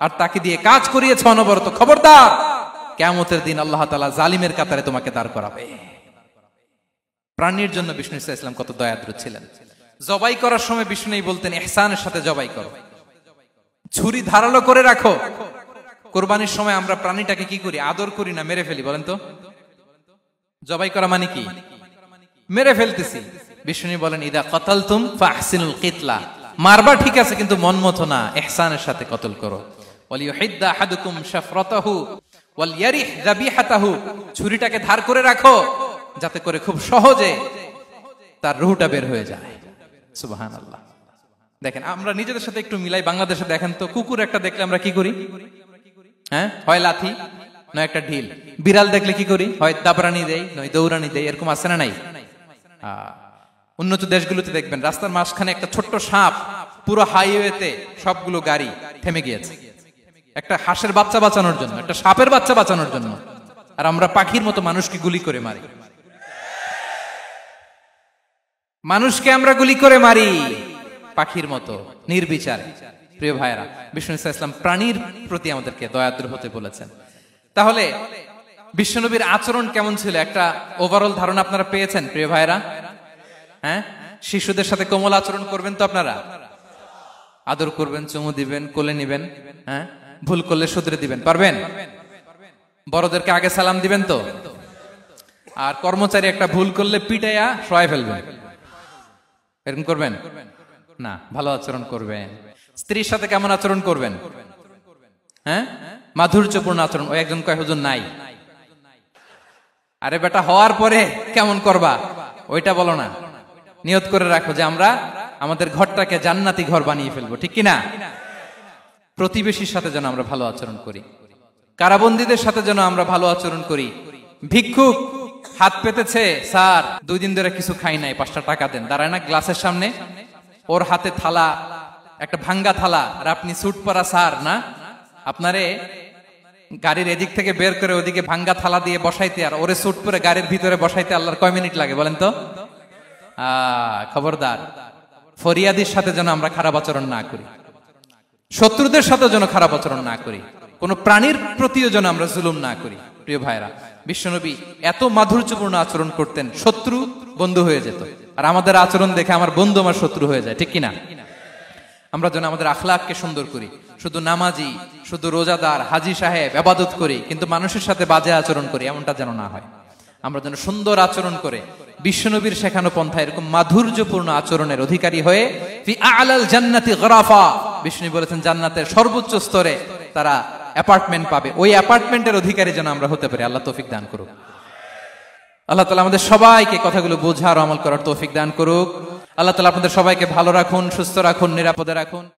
আর তাকে দিয়ে কাজ করিয়েছ অনবরত। খবরদার, কিয়ামতের দিন আল্লাহ তাআলা জালিমের কাতারে তোমাকে দাঁড় করাবে। প্রাণীর জন্য বিষ্ণু ইসা ইসলাম কত দয়াদ্র ছিলেন। জবাই করার সময় বিষ্ণু বলতেন, ইহসানের সাথে জবাই করো, ছুরি ধারালো করে রাখো। কোরবানির সময় আমরা প্রাণীটাকে কি করি? আদর করি না, মেরে ফেলি। বলেন তো, জবাই করা মানে কি? মেরে ফেলতেছি। বিষ্ণু বলেন, ইদা কাতালতুম ফাহসিনুল কিতলা, মারবা ঠিক আছে, কিন্তু মন মতো না, ইহসানের সাথে কতল করো। ওয়ালিয়ুহিদ্দা আহাদুকুম শাফরাতাহু ওয়ালইয়ারিহ যাবিহাতাহু, ছুরিটাকে ধার করে রাখো যাতে করে খুব সহজে তার রূহটা বের হয়ে যায়। সুবহানাল্লাহ। দেখেন, আমরা নিজেদের সাথে একটু মিলাই। বাংলাদেশে দেখেন তো, কুকুর একটা দেখলে আমরা কি করি? হ্যাঁ, হয় লাথি নয় একটা ঢিল। বিড়াল দেখলে কি করি? হয় দাবরানি দেই নয় দৌড়ানি দেই। এরকম আছে না নাই? উন্নত দেশগুলোতে দেখবেন রাস্তার মাঝখানে একটা ছোট্ট সাপ, পুরো হাইওয়েতে সবগুলো গাড়ি থেমে গিয়েছে একটা হাঁসের বাচ্চা বাঁচানোর জন্য, একটা সাপের বাচ্চা বাঁচানোর জন্য। আর আমরা পাখির মতো মানুষকে গুলি করে মারি। মানুষকে আমরা গুলি করে মারি পাখির মতো নির্বিচারে। প্রিয় ভাইয়েরা, বিষ্ণু ইসলাম প্রাণীর প্রতি আমাদেরকে দয়াদ্র হতে বলেছেন। তাহলে বিশ্বনবীর আচরণ কেমন ছিল একটা ওভারঅল ধারণা আপনারা পেয়েছেন প্রিয় ভাইয়েরা? হ্যাঁ, শিশুদের সাথে কোমল আচরণ করবেন তো আপনারা? আদর করবেন, চুমু দিবেন, কোলে নিবেন, হ্যাঁ, ভুল করলে শুধরে দিবেন, পারবেন? বড়দেরকে আগে সালাম দিবেন তো? আর কর্মচারী একটা ভুল করলে পিটাইয়া শোয়াই ফেলবেন, এরকম করবেন না? ভালো আচরণ করবেন। স্ত্রীর সাথে কেমন আচরণ করবেন? হ্যাঁ, মাধুর্যপূর্ণ আচরণ। ওই একজন কয় হুজুর নাই। আরে বেটা, হওয়ার পরে কেমন করবা ওইটা বলো না। নিয়ত করে রাখো যে আমরা আমাদের ঘরটাকে জান্নাতি ঘর বানিয়ে ফেলবো, ঠিক কিনা? প্রতিবেশীর সাথে যেন আমরা ভালো আচরণ করি, কারাবন্দীদের সাথে যেন আমরা ভালো আচরণ করি। ভিক্ষুক হাত পেতেছে, স্যার 2 দিন ধরে কিছু খাই নাই, 5টা টাকা দেন, দাঁড়ায় না গ্লাসের সামনে, ওর হাতে থালা, একটা ভাঙ্গা থালা, আর আপনি স্যুট পরা স্যার না, আপনারে গাড়ির এদিক থেকে বের করে ওদিকে ভাঙ্গা থালা দিয়ে বসাইতে আর ওরে স্যুট পরে গাড়ির ভিতরে বসাইতে আল্লাহর কয় মিনিট লাগে বলেন তো? খবরদার, ফরিয়াদির সাথে যেন আমরা খারাপ আচরণ না করি, শত্রুদের সাথে যেন খারাপ আচরণ না করি, কোন প্রাণীর প্রতিও যেন আমরা জুলুম না করি। প্রিয় ভাইরা, বিশ্বনবী এত মাধুর্যপূর্ণ আচরণ করতেন, শত্রু বন্ধু হয়ে যেত। আর আমাদের আচরণ দেখে আমার বন্ধু আমার শত্রু হয়ে যায়, ঠিক কিনা? আমরা যেন আমাদের আখলাককে সুন্দর করি। শুধু নামাজি, শুধু রোজাদার, হাজি সাহেব ইবাদত করি কিন্তু মানুষের সাথে বাজে আচরণ করি, এমনটা যেন না হয়। আমরা যেন সুন্দর আচরণ করে বিশ্বনবীর শেখানো পন্থা এরকম মাধুর্যপূর্ণ আচরণের অধিকারী হয়ে ফি আ'লাল জান্নাতি গরাফা, বিষ্ণু বলেছেন জান্নাতের সর্বোচ্চ স্তরে তারা অ্যাপার্টমেন্ট পাবে। ওই অ্যাপার্টমেন্টের অধিকারী যেন আমরা হতে পারি। আল্লাহ তৌফিক দান করুক। আল্লাহ তাআলা আমাদের সবাইকে কথাগুলো বোঝার আমল করার তৌফিক দান করুক। আল্লাহ তাআলা আপনাদের সবাইকে ভালো রাখুন, সুস্থ রাখুন, নিরাপদে রাখুন।